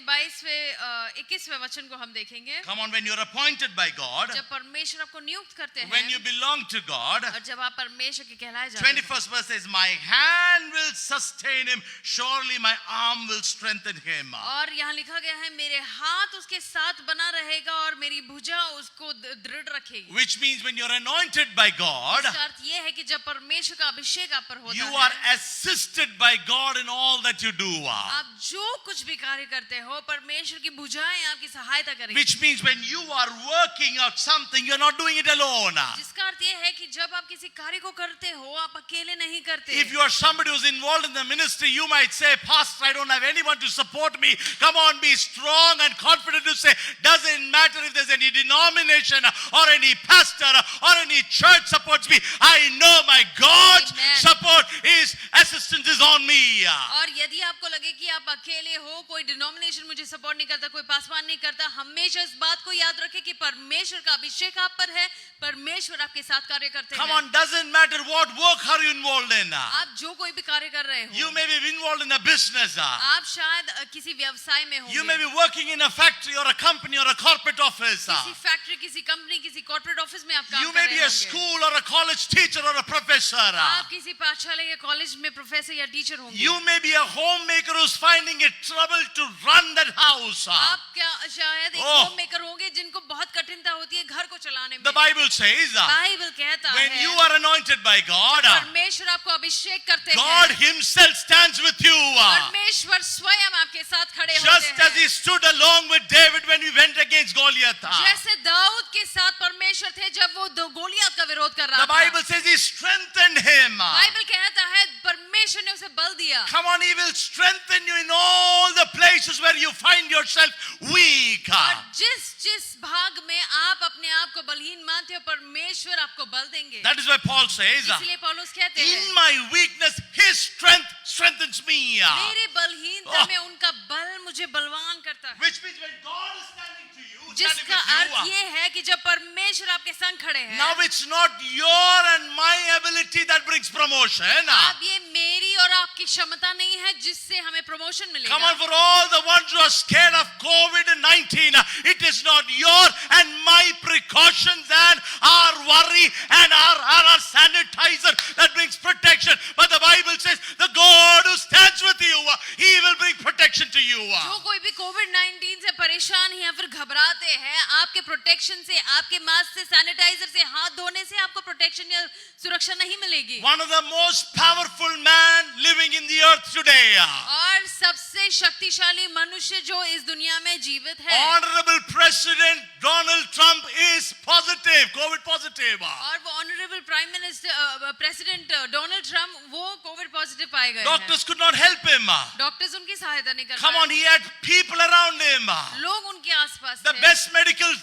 21वें वचन को हम देखेंगे। Come on, when you're appointed by God, जब परमेश्वर आपको नियुक्त करते when you हैं belong to God, और जब आप परमेश्वर के कहलाए जाते हैं, 21st verse says, my hand will sustain him, surely my arm will strengthen him. और यहाँ लिखा गया है मेरे हाथ उसके साथ बना रहेगा और मेरी भुजा उसको दृढ़ रखेगी। Which means when you're anointed by God, इसका अर्थ ये है कि जब परमेश्वर का अभिषेक आप पर होता you है, are assisted by God in all that you do. आप जो कुछ भी कार्य करते हो परमेश्वर की भुजाएं आपकी सहायता करेंगी। Which means when you are working out something, you're not doing it alone. जिसका अर्थ ये है कि जब आप किसी कार्य को करते हो आप अकेले नहीं करते। If you are somebody who's involved in the ministry, you might say, Pastor, I don't have anyone to support me. Come on, be strong and confident to say, doesn't matter if there's any denomination or any pastor or any church supports me. I know my God's Amen. support, His assistance is on me. और यदि आपको लगे कि आप अकेले हो, कोई denomination मुझे सपोर्ट नहीं करता, कोई पासवान नहीं करता, हमेशा इस बात को याद रखें कि परमेश्वर का अभिषेक आप पर है, परमेश्वर आपके साथ कार्य करते Come हैं। on, doesn't matter what work are you involved in. आप जो कोई भी कार्य कर रहे हो, You may be involved in a business. आप शायद किसी व्यवसाय में You may होंगे, be working in a factory or a company or a corporate office. किसी फैक्ट्री, किसी कंपनी, किसी कॉर्पोरेट ऑफिस में आप काम You कर may रहे be a होंगे। school or a college teacher or a professor. आप किसी पाठशाला या कॉलेज में प्रोफेसर या टीचर होंगे। You may be a homemaker who's finding it trouble to run that house. आप क्या शायद एक Oh. होम मेकर होंगे जिनको बहुत कठिनता होती है घर को चलाने में। The Bible says, बाइबल कहता when है you are anointed by God, परमेश्वर आपको अभिषेक करते God हैं, Himself stands with you. परमेश्वर स्वयं आपके साथ खड़े Just होते as He हैं। stood along with David when he went against Goliath. जैसे दाऊद के साथ परमेश्वर थे जब वो गोलियत का विरोध कर रहा The था। Bible says He strengthened him. Bible कहता है परमेश्वर ने उसे बल दिया। Come on, He will strengthen you in all the places where you find yourself weak. और जिस भाग में आप अपने आप को बलहीन मानते हो परमेश्वर आपको बल देंगे। That is why Paul says, इसलिए पौलुस कहते in हैं my weakness, His strength strengthens me. मेरे बलहीनता Oh. में उनका बल मुझे बलवान करता है। Which means when God is standing to you, standing जिसका with अर्थ you, ये है कि जब परमेश्वर आपके संग खड़े हैं, now it's not your and my ability that brings promotion. अब ये मेरी और आपकी क्षमता नहीं है जिससे हमें प्रमोशन मिलेगा। Come on, for all the ones who are scared of COVID-19, it is not your and my precautions and our worry and our sanitizer that brings protection. But the Bible says, the God who stands with you, He will bring protection to you. जो कोई भी कोविड-19 से परेशान है या फिर घबराते हैं, आपके प्रोटेक्शन से, आपके मास्क से, सैनिटाइजर से, हाथ धोने से आपको प्रोटेक्शन या सुरक्षा नहीं मिलेगी। One of the most powerful man living in the earth today. और सबसे शक्तिशाली मनुष्य जो इस दुनिया में जीवित है, Honorable President Donald Trump is positive, COVID positive. और वो honourable prime minister president Donald Trump वो कोविड पॉजिटिव पाए गए हैं। Doctors could not help him. Doctors उनकी सहायता नहीं कर Come on, पाए। he had people around him. लोग उनके आसपास The थे। best medical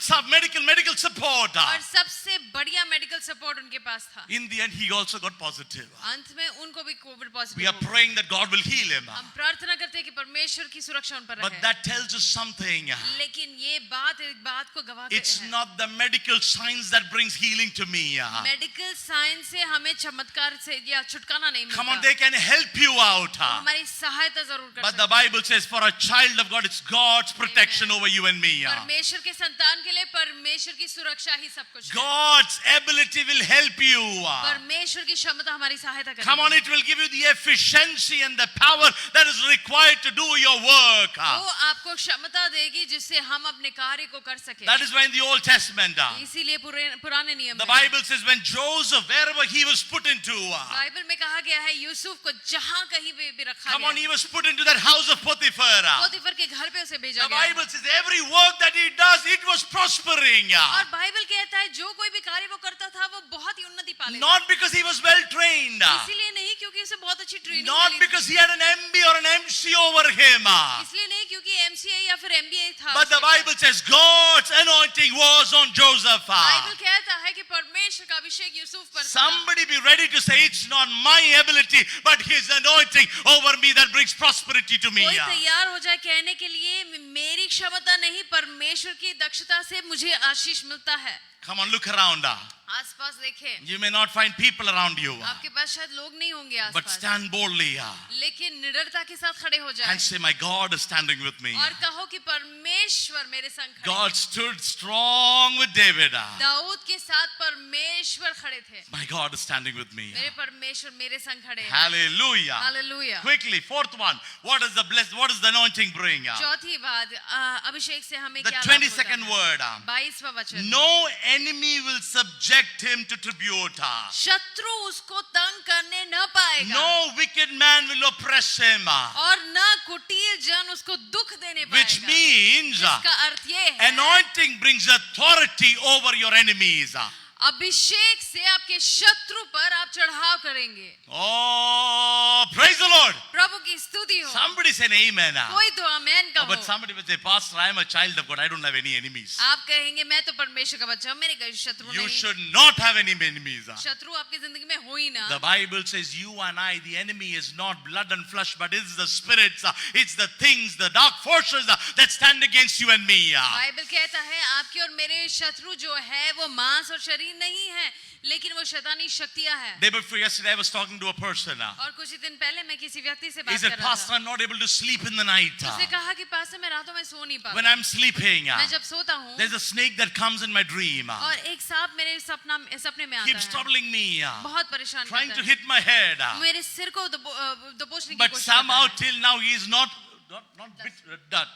medical support. और सबसे बढ़िया मेडिकल सपोर्ट उनके पास था। In the end, he also got positive. अंत में उनको भी कोविड We पॉजिटिव are हो गया। praying that God will heal him. हम प्रार्थना करते हैं कि परमेश्वर की सुरक्षा उन पर But रहे। that tells us something. लेकिन ये बात एक बात को गवाह It's है। not the medical science that brings healing to me. Medical science से हमें चमत्कार से या छुटकारा नहीं Come on, मिलता। they can help you out. वो हमारी सहायता जरूर कर But the सकते हैं। Bible says for a child of God, it's God's protection over you and me. परमेश्वर के संतान के लिए परमेश्वर की सुरक्षा ही सब कुछ है। God's ability will help you. परमेश्वर की क्षमता हमारी सहायता करेगी। Come on, it will give you the efficiency and the power that is required to do your work. वो आपको क्षमता देगी जिससे हम अपने कार्य को कर सके। That is why in the Old Testament, इसीलिए पुराने नियम the में Bible says when Joseph, wherever he was put into, Bible में कहा गया है यूसुफ को जहाँ कहीं भी रखा come on, गया, he was put into that house of Potiphar. पोतीफर के घर पे उसे भेजा The गया। Bible says every work that he does, it was prospering. और बाइबल कहता है जो कोई भी कार्य वो करता था वो बहुत ही उन्नति पा लेता। Not because he was well trained, इसीलिए नहीं क्योंकि उसे बहुत अच्छी ट्रेनिंग not मिली because थी। he had an MB or an MC over him, इसलिए नहीं क्योंकि एमसीए या फिर एमबीए था। but the उसके Bible says God's anointing was on Joseph. Bible कहता है कि परमेश्वर का अभिषेक यूसुफ पर था। Somebody be ready to say it's not my ability but his anointing over me that brings prosperity to me. कोई तैयार हो जाए कहने के लिए मेरी क्षमता नहीं परमेश्वर की दक्षता से मुझे आशीष मिलता है। Come on, look around. आसपास देखें, You may not find people around you, आपके पास शायद लोग नहीं होंगे but आसपास, stand boldly लेकिन निडरता के साथ खड़े हो जाए and say, my God is standing with me. और कहो कि परमेश्वर मेरे संग खड़े God हैं। stood strong with David. Dawood के साथ परमेश्वर खड़े थे। My God is standing with me. मेरे परमेश्वर मेरे संग खड़े हैं। Hallelujah. Hallelujah. Quickly, fourth one. What is the anointing bring? चौथी बात, अभिषेक से हमें The क्या लाभ 22nd होता है? word. 22वां वचन, No enemy will subject him to tribute. शत्रु उसको तंग करने न पाएगा No wicked man will oppress him. और न कुटिल जन उसको दुख देने Which पाएगा। means इसका अर्थ ये है anointing brings authority over your enemies. अभिषेक से आपके शत्रु पर आप चढ़ाव करेंगे। Oh, praise the Lord. प्रभु की स्तुति हो। Somebody say amen. कोई तो आमेन Oh, but कहो। somebody will say, Pastor, I am a child of God. I don't have any enemies. आप कहेंगे मैं तो परमेश्वर का बच्चा हूँ, मेरे कोई शत्रु You नहीं। should not have any enemies. शत्रु आपकी जिंदगी में हो ही ना। The Bible says you and I, the enemy is not blood and flesh, but it's the spirits, it's the things, the dark forces that stand against you and me. Bible कहता है आपके और मेरे शत्रु जो है वो मांस और शरीर नहीं है, लेकिन वो शैतानी शक्तियां हैं। Day before yesterday, I was talking to a person. और कुछ ही दिन पहले मैं किसी व्यक्ति से He बात said, कर रहा Pastor, था। I'm not able to sleep in the night. उसने कहा कि पास्टर मैं रातों में सो नहीं When पाता। I'm sleeping, मैं जब सोता हूँ there's a snake that comes in my dream, और एक सांप मेरे सपने में आता keeps है, troubling me, बहुत परेशान trying करता to है, hit my head. मेरे सिर को दबोचने की But कोशिश somehow करता till now he is not bit,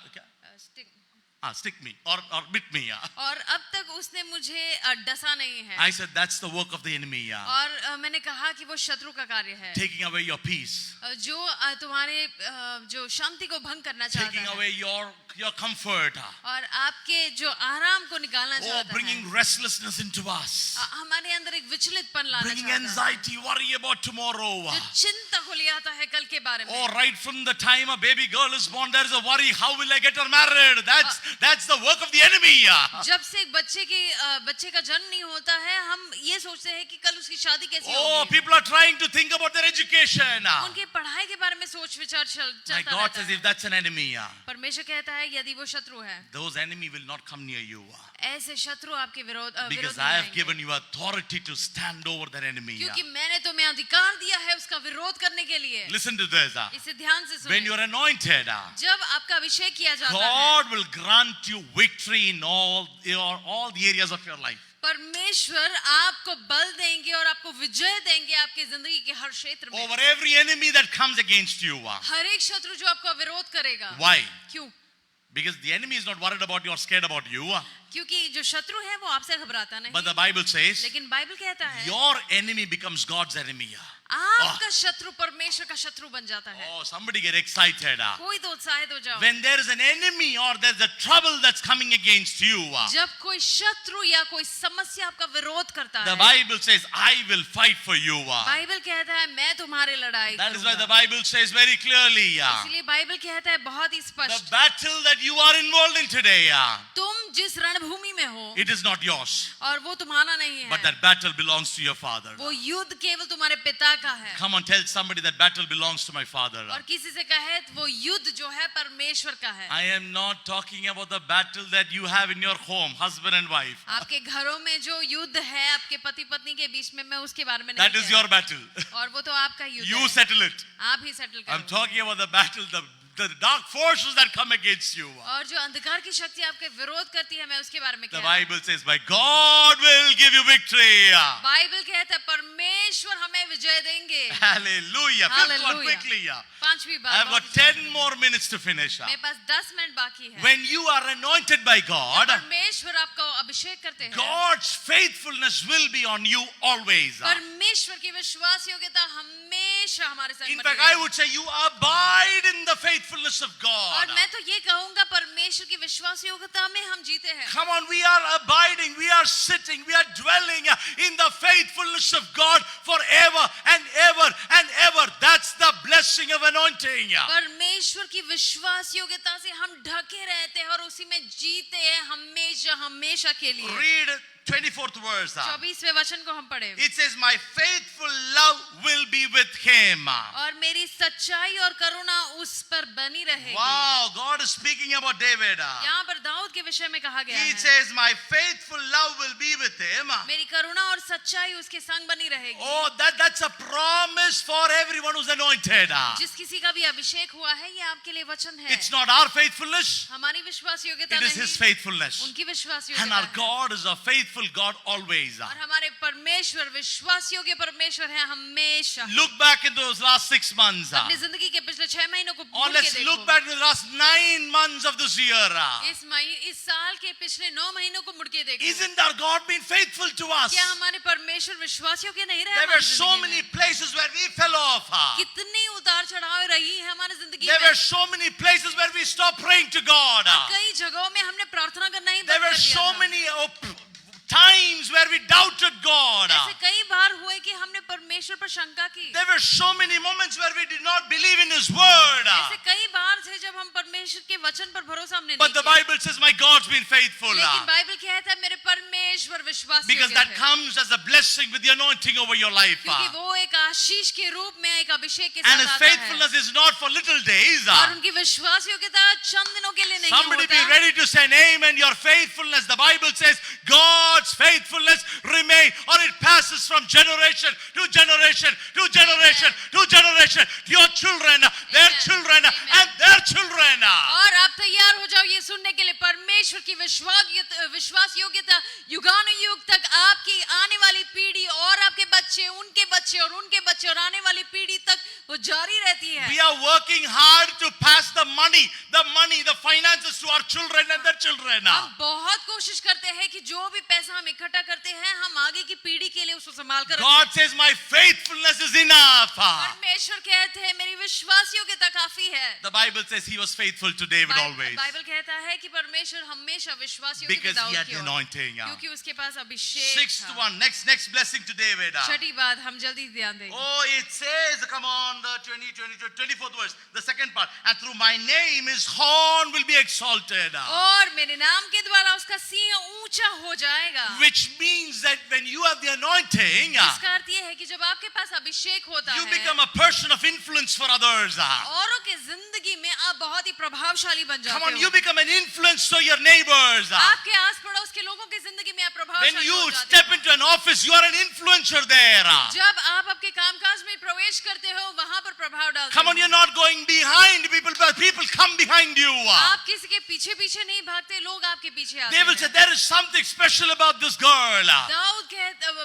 okay? है। Stick me or bit me. और अब तक उसने मुझे डसा नहीं है। I said, that's the work of the enemy. और मैंने कहा कि वो शत्रु का कार्य है, Taking away your peace, जो तुम्हारे जो शांति को भंग करना चाहता taking है away your comfort, और आपके जो आराम को निकालना or चाहता bringing है। restlessness into us, हमारे अंदर एक विचलितपन लाना bringing चाहता है, anxiety, worry about tomorrow. जो चिंता को ले आता है कल के बारे में। Oh, right from the time a baby girl is born, there is a worry. How will I get her married? That's the work of the enemy. जब से एक बच्चे का जन्म नहीं होता है, हम ये सोचते हैं कि कल उसकी शादी कैसे Oh, होगी। people are trying to think about their education. उनके पढ़ाई के बारे में सोच विचार My चलता God रहता says, है। if that's an enemy, परमेश्वर कहता है यदि वो शत्रु है, those enemy will not come near you. ऐसे शत्रु आपके विरोध Because नहीं I have आएंगे। given you authority to stand over that enemy. क्योंकि मैंने तुम्हें अधिकार दिया है उसका विरोध करने के लिए। Listen to this. इसे ध्यान से When you सुनिए। are anointed, जब आपका अभिषेक किया जाता है, God will grant you victory in all the areas of your life. परमेश्वर आपको बल देंगे और आपको विजय देंगे आपकी जिंदगी के हर क्षेत्र में। Over every enemy that comes against you. हर एक शत्रु जो आपका विरोध करेगा। Why? क्यों? Because the enemy is not worried about you or scared about you. क्योंकि जो शत्रु है वो आपसे घबराता नहीं। But the Bible says, लेकिन बाइबल कहता है your enemy becomes God's enemy. आपका शत्रु परमेश्वर का शत्रु बन जाता है। Oh, somebody get excited. कोई तो उत्साहित हो जाओ। When there is an enemy or there's a trouble that's coming against you, जब कोई शत्रु या कोई समस्या आपका विरोध करता the है, Bible says, I will fight for you. Bible कहता है मैं तुम्हारी लड़ाई That is why the करूंगा। Bible says very clearly, इसलिए बाइबल कहता है बहुत ही the स्पष्ट, battle that you are involved in today, तुम जिस रणभूमि में हो it is not yours. और वो तुम्हारा नहीं But है, that battle belongs to your father. वो युद्ध केवल तुम्हारे पिता का है। Come on, tell somebody that battle belongs to my father. और किसी से कहे वो युद्ध जो है परमेश्वर का है। I am not talking about the battle that you have in your home, husband and wife. आपके घरों में जो युद्ध है आपके पति पत्नी के बीच में, मैं उसके बारे में नहीं That is कह your रही। battle. और वो तो आपका युद्ध You है, settle it. आप ही सेटल I'm करो। talking about the battle, the dark forces that come against you. और जो अंधकार की शक्ति आपके विरोध करती है, मैं उसके बारे में The कह रही हूँ। Bible says, my God will give you victory. Bible कहता है परमेश्वर हमें विजय देंगे। Hallelujah. Fifth one, Hallelujah। quickly. पांचवी I have बात, got 10 more minutes to finish. मेरे पास 10 मिनट बाकी है। When you are anointed by God, परमेश्वर आपको अभिषेक करते हैं, God's faithfulness will be on you always. परमेश्वर की विश्वास योग्यता हमेशा हमारे संग In बनी fact, रहेगी। I would say you abide in the faithfulness of और God. मैं तो ये कहूंगा परमेश्वर की विश्वास योग्यता में हम जीते हैं। Come on, we are abiding, we are sitting, we are dwelling in the faithfulness of God forever and ever and ever. That's the blessing of anointing. परमेश्वर की विश्वास योग्यता से हम ढके रहते हैं और उसी में जीते हैं हमेशा हमेशा के लिए। Read 24th verse. 24वें वचन को हम पढ़े। It says, my faithful love will be with him. और मेरी सच्चाई और करुणा उस पर बनी रहेगी। Wow, God is speaking about David. यहाँ पर दाऊद के विषय में कहा गया He है, says, my faithful love will be with him. मेरी करुणा और सच्चाई उसके संग बनी रहेगी। Oh, that's a promise for everyone who's anointed. जिस किसी का भी अभिषेक हुआ है ये आपके लिए वचन है। It's not our faithfulness, हमारी विश्वास योग्यता it is his नहीं, faithfulness. उनकी विश्वास And योग्यता our है। God is a faithful God always. और हमारे परमेश्वर विश्वास योग्य परमेश्वर है हमेशा। Look back in those last 6 months. अपनी जिंदगी के पिछले 6 महीनों को Or मुड़ के let's देखो। look back in the last 9 months of this year. इस साल के पिछले 9 महीनों को मुड़ के देखो। Isn't our God been faithful to us? क्या हमारे परमेश्वर विश्वास योग्य नहीं रहे There हमारी were so जिंदगी many में? places where we fell off. कितनी उतार चढ़ाव रही है हमारी जिंदगी There में। were so many places where we stopped praying to God. और कई जगहों में हमने प्रार्थना करना ही There बंद were कर दिया so था। many times where we doubted God. ऐसे कई बार हुए कि हमने परमेश्वर पर शंका की। There were so many moments where we did not believe in His word. ऐसे कई बार थे जब हम परमेश्वर के वचन पर भरोसा हमने But नहीं the किया। Bible says, my God's been faithful. लेकिन बाइबल कहता है मेरे परमेश्वर विश्वास Because योग्य that है। comes as a blessing with the anointing over your life. क्योंकि वो एक आशीष के रूप में एक अभिषेक के And साथ His आता है। faithfulness is not for little days. और उनकी विश्वास योग्यता चंद दिनों के लिए नहीं Somebody be होता। ready to say an amen. Your faithfulness, the Bible says, God's faithfulness remain, or it passes from generation to generation to generation to generation to your children, their Amen. children, Amen. and their children. और आप तैयार हो जाओ ये सुनने के लिए परमेश्वर की विश्वास योग्यता युगानुयुग तक आपकी आने वाली पीढ़ी और आपके बच्चे उनके बच्चे और उनके बच्चे और आने वाली पीढ़ी तक वो जारी रहती है। We are working hard to pass the money, the finances to our children and their children. हम बहुत कोशिश करते हैं कि जो भी पैसा हम इकट्ठा करते हैं हम आगे की पीढ़ी के लिए उसको संभाल कर God says, my faithfulness is enough. परमेश्वर कहते हैं मेरी विश्वास योग्यता काफी है। The Bible says He was faithful to David always. Bible कहता है कि परमेश्वर हमेशा विश्वास योग्य Because था he had उसकी the ओर। anointing. क्योंकि उसके पास अभिषेक Sixth था। one, next blessing to David. छठी बात हम जल्दी ध्यान देंगे। Oh, it says, come on, the 24th verse, the second part. And through my name his horn will be exalted. और मेरे नाम के द्वारा उसका सिंह ऊंचा हो जाएगा। Which means that when you have the anointing, इसका अर्थ ये है कि जब आपके पास अभिषेक होता you है become a person of influence for others. औरों के जिंदगी में आप बहुत ही प्रभावशाली बन Come जाते on, you हो। become an influence to your neighbors. आपके आस पड़ोस के लोगों की जिंदगी में आप When प्रभावशाली you हो जाते step हो। into an office, you are an influencer there. जब आप आपके कामकाज में प्रवेश करते हो वहां पर प्रभाव डालते Come on, हो। you're not going behind people, but people come behind you. आप किसी के पीछे पीछे नहीं भागते, लोग आपके पीछे आते They will say, हैं। there is something special about this girl.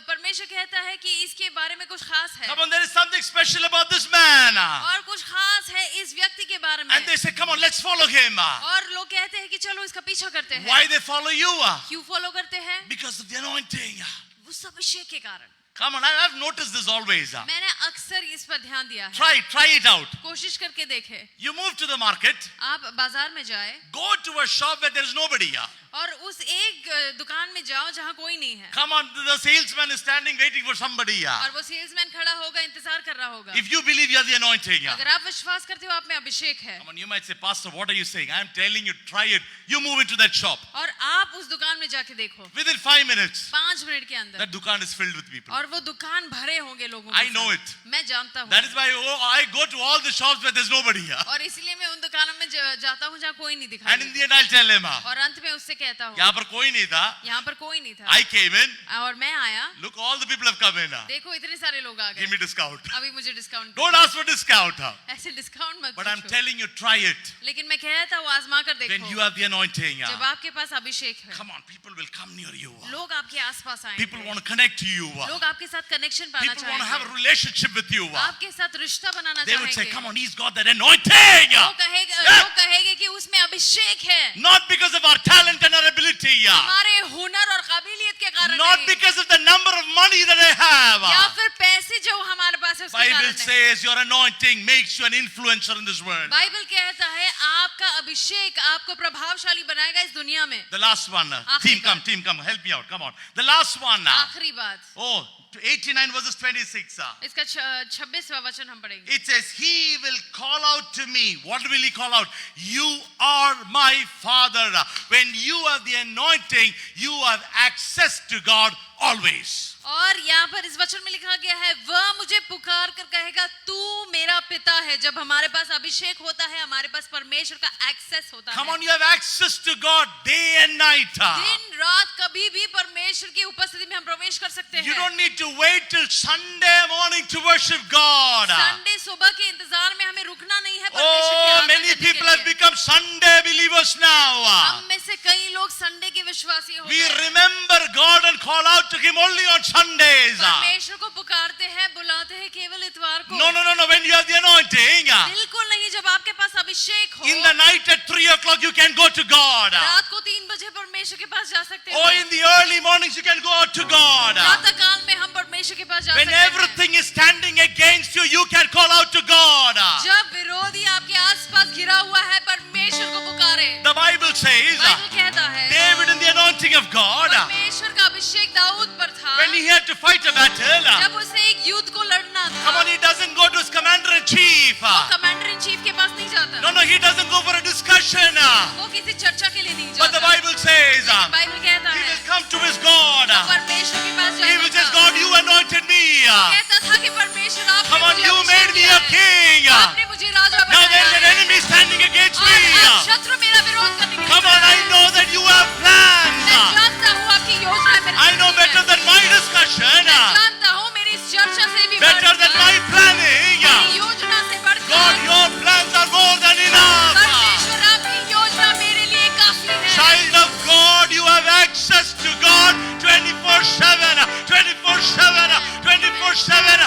परमेश्वर कहता है कि इसके बारे में कुछ खास है Come on, there is something special about this man. और कुछ खास है इस व्यक्ति के बारे में। And they say, come on, let's follow him. और लोग कहते हैं कि चलो इसका पीछा करते हैं। Why they follow you? क्यों फॉलो करते हैं? Because of the anointing. उस अभिषेक के कारण। Come on, I've noticed this always. मैंने अक्सर इस पर ध्यान दिया है. Try it out. कोशिश करके देखे. You move to the market, आप बाजार में जाए go to a shop where there is nobody. और उस एक दुकान में जाओ जहाँ कोई नहीं है. Come on, the salesman is standing waiting for somebody. और वो सेल्समैन खड़ा होगा, इंतजार कर रहा होगा. If you believe you are the anointing, अगर आप विश्वास करते हो आप में अभिषेक है, come on, you might say, Pastor, what are you saying? I am telling you, try it. You move into that shop. और आप उस दुकान में जाके देखो, Within 5 minutes, 5 मिनट के अंदर that dukaan is filled with people. और वो दुकान भरे होंगे लोगों I के know साथ. it. मैं जानता हूँ. That is why I go to all the shops where there's nobody. और इसलिए मैं उन दुकानों में जाता हूँ जहाँ कोई नहीं दिखाई And in देता. the end, I'll tell him, और अंत में उससे कहता हूँ, यहाँ पर कोई नहीं था. यहाँ पर कोई नहीं था. I came in. और मैं आया, Look, all the people have come in. देखो इतने सारे लोग आ Give गए, me discount. अभी मुझे discount. Don't ask for discount. ऐसे डिस्काउंट मत But I'm पूछो. telling you, try it. लेकिन मैं कहता हूँ आजमा कर When you देखो. have the anointing. जब आपके पास अभिषेक है, Come on, people will come near you. लोग आपके आसपास People आएंगे. want to connect to you. लोग आपके साथ कनेक्शन पाना People want to have a चाहेंगे. relationship with you. आपके साथ रिश्ता बनाना They would say, चाहेंगे. come on, he's got that anointing. लोग कहेंगे कि उसमें अभिषेक है. Not because of our talent and our ability. हमारे हुनर और काबिलियत के कारण Not नहीं. because of the number of money that I have. या फिर पैसे जो हमारे पास है उसके Bible कारण नहीं. says your anointing makes you an influencer in this world. Bible कहता है आपका अभिषेक आपको प्रभावशाली बनाएगा इस दुनिया में. The last one. आखिरी Team come, help me out. Come on. The last one. आखिरी बात, Oh, 89 verses 26. इसका 26वां वचन हम पढ़ेंगे. It says, he will call out to me. What will he call out? You are my Father. When you have the anointing, you have access to God always. और यहाँ पर इस वचन में लिखा गया है, वह मुझे पुकार कर कहेगा तू मेरा पिता है. जब हमारे पास अभिषेक होता है हमारे पास परमेश्वर का एक्सेस होता Come है. on, you have access to God day and night. दिन रात कभी भी परमेश्वर की उपस्थिति में हम प्रवेश कर सकते You हैं. don't need to wait till Sunday morning to worship God. Sunday सुबह के इंतजार में हमें रुकना नहीं है परमेश्वर की Oh, आराधना many करने के people have लिए. become Sunday believers now. हम में से कई लोग संडे के विश्वासी हो We गए. remember God and call out to Him only on Sundays. परमेश्वर को पुकारते हैं, बुलाते हैं केवल इतवार को. No. When you have the anointing, बिल्कुल नहीं. जब आपके पास अभिषेक हो, in the night at 3 o'clock you can go to God. रात को 3 बजे परमेश्वर के पास जा सकते Or हैं. in the early mornings you can go out to God. प्रातः काल में हम परमेश्वर के पास जा When सकते हैं. everything is standing against you, you can call out to God. जब विरोधी आपके आसपास घिरा हुआ है परमेश्वर को पुकारे. The Bible says, बाइबल कहता है David in the anointing of God, परमेश्वर का अभिषेक दाऊद पर था. when he had to fight a battle, जब उसे एक युद्ध को लड़ना come था, on, he doesn't go to his commander in chief. वो कमांडर इन चीफ के पास नहीं जाता. No, he doesn't go for a discussion. वो किसी चर्चा के लिए नहीं But the जाता. Bible says, लेकिन बाइबल कहता he है will come to his God. वो परमेश्वर के पास He will जाता say, था. God, you anointed me. कहता था कि परमेश्वर आपने Come on, मुझे you अभिषेक made me दिया a है. king. आपने मुझे राजा Now there is an बनाया है. enemy standing against और me. अब शत्रु मेरा विरोध करने के लिए Come on, खड़ा I है. know that you have मैं plans. जानता हूँ आपकी योजना है मेरे I know जिंदगी में. better than my discussion. मैं जानता हूँ मेरी इस चर्चा से भी Better than बढ़कर, my planning. मेरी योजना से God, बढ़कर your plans are more than enough. परमेश्वर आपकी योजना मेरे लिए काफी है. Child of God, you have access to God 24/7, 24/7, 24/7.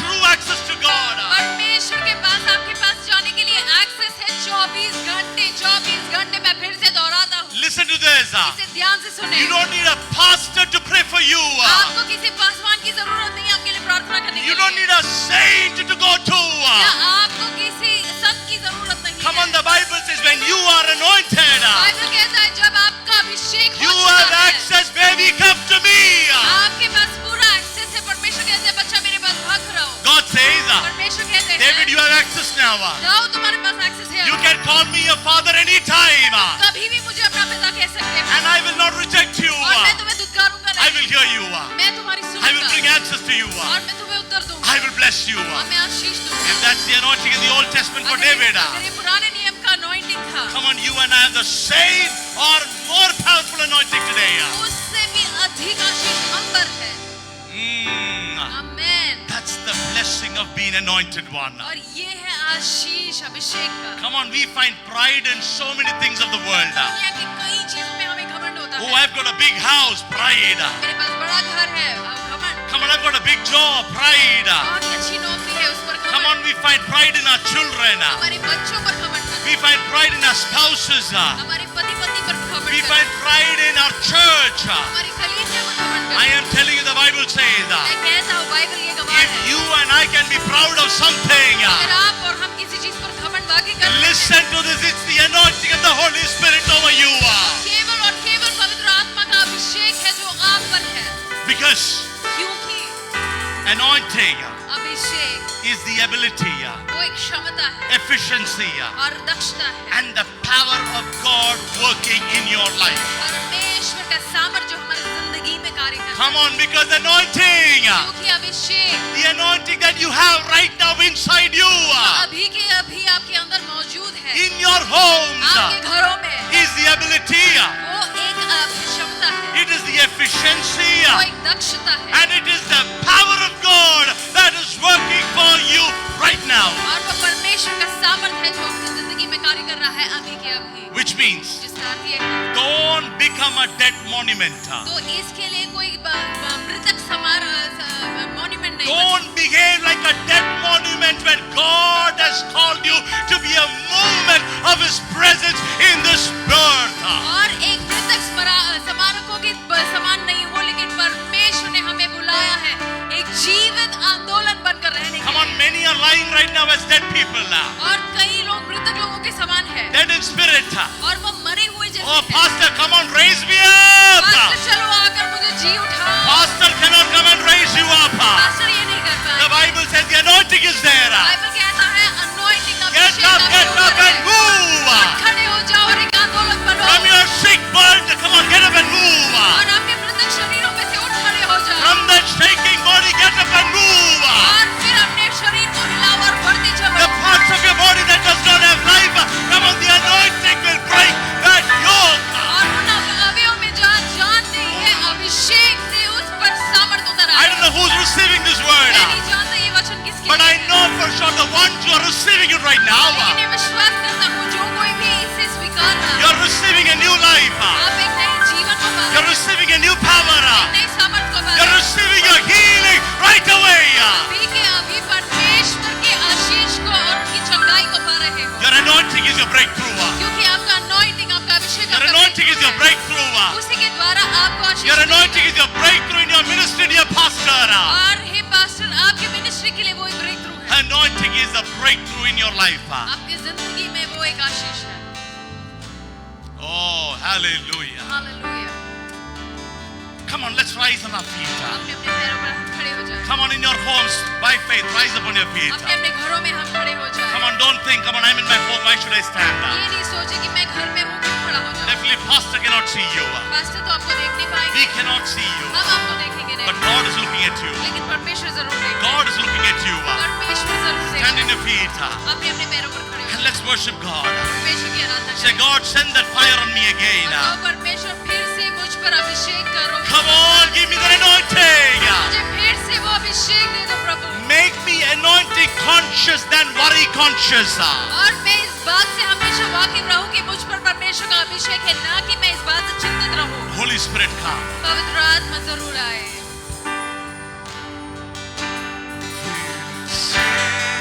True access to God. परमेश्वर के पास आपके पास जाने के लिए एक्सेस है 24 घंटे. मैं फिर से दोहराता हूँ, Listen to this. इसे ध्यान से सुने. You don't need a pastor to pray for you. आपको किसी पासवान की जरूरत नहीं है आपके लिए प्रार्थना करने के You don't लिए. need a saint to go to. या आपको किसी संत की जरूरत नहीं Come है. on, the Bible says when you are anointed, Bible कहता है जब आपका अभिषेक हो you चुका have है, access, baby, come to me. आपके पास पूरा एक्सेस है. परमेश्वर कहते हैं बच्चा मेरे पास भाग रहो. God says, परमेश्वर कहते David, हैं you have access now. जाओ तुम्हारे पास एक्सेस है. You can call me your father anytime. कभी भी मुझे अपना पिता कह सकते हो. And I will not reject you. और मैं तुम्हें दुत्कारूंगा I will नहीं. hear you. मैं तुम्हारी I will bring सुनूंगा access to you. और मैं तुम्हें उत्तर दूंगा I will bless you. और मैं आशीष दूंगा. If that's the anointing in the Old Testament for David, अगर ये पुराने नियम का anointing था, come on, you and I have the same or more powerful anointing today. उससे भी अधिक आशीष हम पर है. आमेन. That's the blessing of being anointed one. और ये है आशीष अभिषेक का. Come on, we find pride in so many things of the world. दुनिया की कई चीजों में हमें घमंड होता Oh, है. I've got a big house, pride. मेरे पास बड़ा घर है, घमंड. Come on, I've got a big job, pride. बहुत अच्छी नौकरी है, उस पर Come घमंड. on, we find pride in our children. हमारे बच्चों पर घमंड करना. We find pride in our spouses. हमारे पति पत्नी पर घमंड धारण We करें। find pride in our church. हमारी कलीसिया को धारण I करें। am telling you, the Bible says, मैं कहता हूँ बाइबल ये गवाह if है। you and I can be proud of something, अगर आप और हम किसी चीज पर घमंड वाकई करते हैं, listen to this, it's the anointing of the Holy Spirit over you. केवल और केवल पवित्र आत्मा का अभिषेक है जो आप पर है, Because क्योंकि anointing Abhishek is the ability, वो एक क्षमता है efficiency, और दक्षता है and the power of God working in your life. परमेश्वर का सामर्थ्य जो हमारी जिंदगी में कार्य करता Come है, on, because anointing, क्योंकि अभिषेक the anointing that you have right now inside you, अभी के अभी आपके अंदर मौजूद है, in your homes, आपके घरों में is the ability, वो एक क्षमता है, it is the efficiency, वो एक दक्षता है, and it is the power of God that is working for you right now. और वो परमेश्वर का सामर्थ्य है जो आपकी जिंदगी में कार्य कर रहा है अभी के अभी, Which means, जिसका अर्थ ये है don't become a dead monument. तो इसके लिए कोई मृतक मॉन्यूमेंट नहीं Don't behave like a dead monument when God has called you to be a movement of His presence in this earth. और एक मृतक स्मारकों के समान नहीं हो, लेकिन परमेश्वर ने हमें बुलाया है एक जीवित आंदोलन बनकर रहने के Come on, लिए। many are lying right now as dead people. और कई लोग मृतक लोगों के समान है Dead in spirit. और वो मरे हुए जैसे Oh, हैं। Pastor, come on, raise me up. Pastor चलो आकर मुझे जी उठाओ। Pastor cannot come and raise you up. Pastor ये नहीं कर The पाएंगे। Bible says the anointing is there. Bible कहता है anointing Get अभिषेक up, आपके get ऊपर up है। and move. और खड़े हो जाओ और एक आंदोलन बनो। From your sick bed, come on, get up and move. और आपके मृतक शरीरों में से उठ खड़े हो जाओ। From that shaking body, get up and move. और फिर अपने शरीर को हिलाओ और बढ़ते चलो। The parts of your body that does not have life, come on, the anointing will break that yoke. और उन अवयवों में जहाँ जान नहीं है, अभिषेक से उस पर सामर्थ्य उतर I आए। don't know who's receiving this word, मैं नहीं जानता ये वचन किसके but I लिए है। know for sure the ones who are receiving it right now, लेकिन मैं विश्वास करता हूँ जो कोई भी इसे स्वीकार रहा है, you're receiving a new life. आप एक नए जीवन को पा रहे You're हैं, receiving a new power. एक नए सामर्थ्य को पा You're रहे हैं। receiving your healing right away. अभी के अभी परमेश्वर के आशीष को और उनकी चंगाई को पा रहे हो, Your anointing is your breakthrough. क्योंकि आपका anointing, आपका अभिषेक, Your आपका anointing is your breakthrough है। breakthrough. उसी के द्वारा आपको आशीष Your मिलेगा। anointing is your breakthrough in your ministry, dear pastor. और हे पास्टर, आपके मिनिस्ट्री के लिए वो एक ब्रेकथ्रू है, Anointing is a breakthrough in your life. आपकी जिंदगी में वो एक आशीष है। Oh, hallelujah. Hallelujah. Come on, let's rise on our feet. अपने अपने पैरों पर हम खड़े हो जाएं। Come on, in your homes, by faith, rise up on your feet. अपने अपने घरों में हम खड़े हो जाएं। Come on, don't think, come on, I'm in my home, why should I stand? ये नहीं सोचे कि मैं घर में हूँ क्यों खड़ा हो जाऊं। Definitely, pastor cannot see you. Pastor तो आपको देख नहीं पाएंगे, We cannot see you. हम आपको देखेंगे But नहीं, God is looking at you. लेकिन परमेश्वर जरूर देखेगा। God is looking at you. परमेश्वर जरूर Stand in देखेगा। your feet. अपने अपने पैरों पर खड़े हो And जाएं। let's worship God. परमेश्वर की आराधना Say, करें। God, send that fire on me और again. कहो, परमेश्वर फिर से मुझ पर अभिषेक करो। Come on, give me that anointing. मुझे फिर से वो अभिषेक दे दो प्रभु। Make me anointing conscious than worry conscious. और मैं इस बात से हमेशा वाकिफ रहूं कि मुझ पर परमेश्वर का अभिषेक है, ना कि मैं इस बात से चिंतित रहूं। Holy Spirit, come. पवित्र आत्मा जरूर आए। Abhishek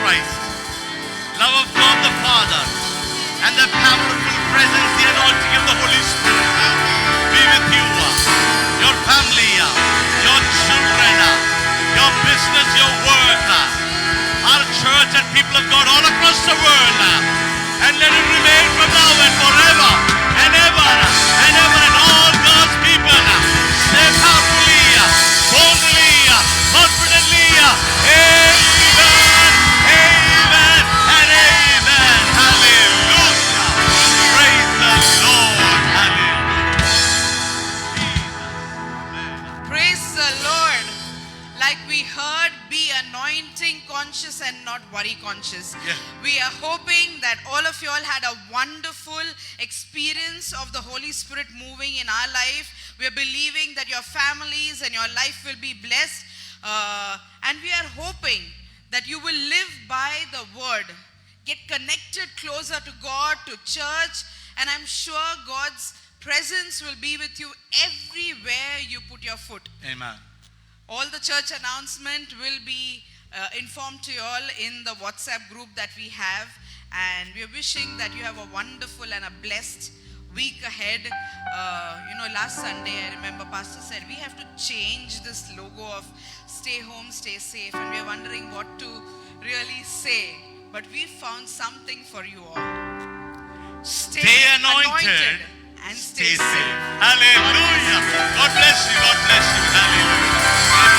Christ, love of God the Father, and the powerful presence, the anointing of the Holy Spirit be with you, your family, your children, your business, your work, our church and people of God all across the world, and let it remain from now and forever and ever and ever, and all God's people say powerfully, boldly, confidently, amen, amen, and amen. Hallelujah. Praise the Lord. Hallelujah. Praise the Lord. Like we heard, be anointing conscious and not worry conscious. Yeah. We are hoping that all of you all had a wonderful experience of the Holy Spirit moving in our life. We are believing that your families and your life will be blessed. And we are hoping that you will live by the word. Get connected closer to God, to church. And I'm sure God's presence will be with you everywhere you put your foot. Amen. All the church announcement will be informed to you all in the WhatsApp group that we have, and we are wishing that you have a wonderful and a blessed week ahead. Last Sunday I remember Pastor said we have to change this logo of stay home, stay safe, and we are wondering what to really say, but we found something for you all. Stay anointed and stay safe. Hallelujah. God bless you. God bless you. Hallelujah.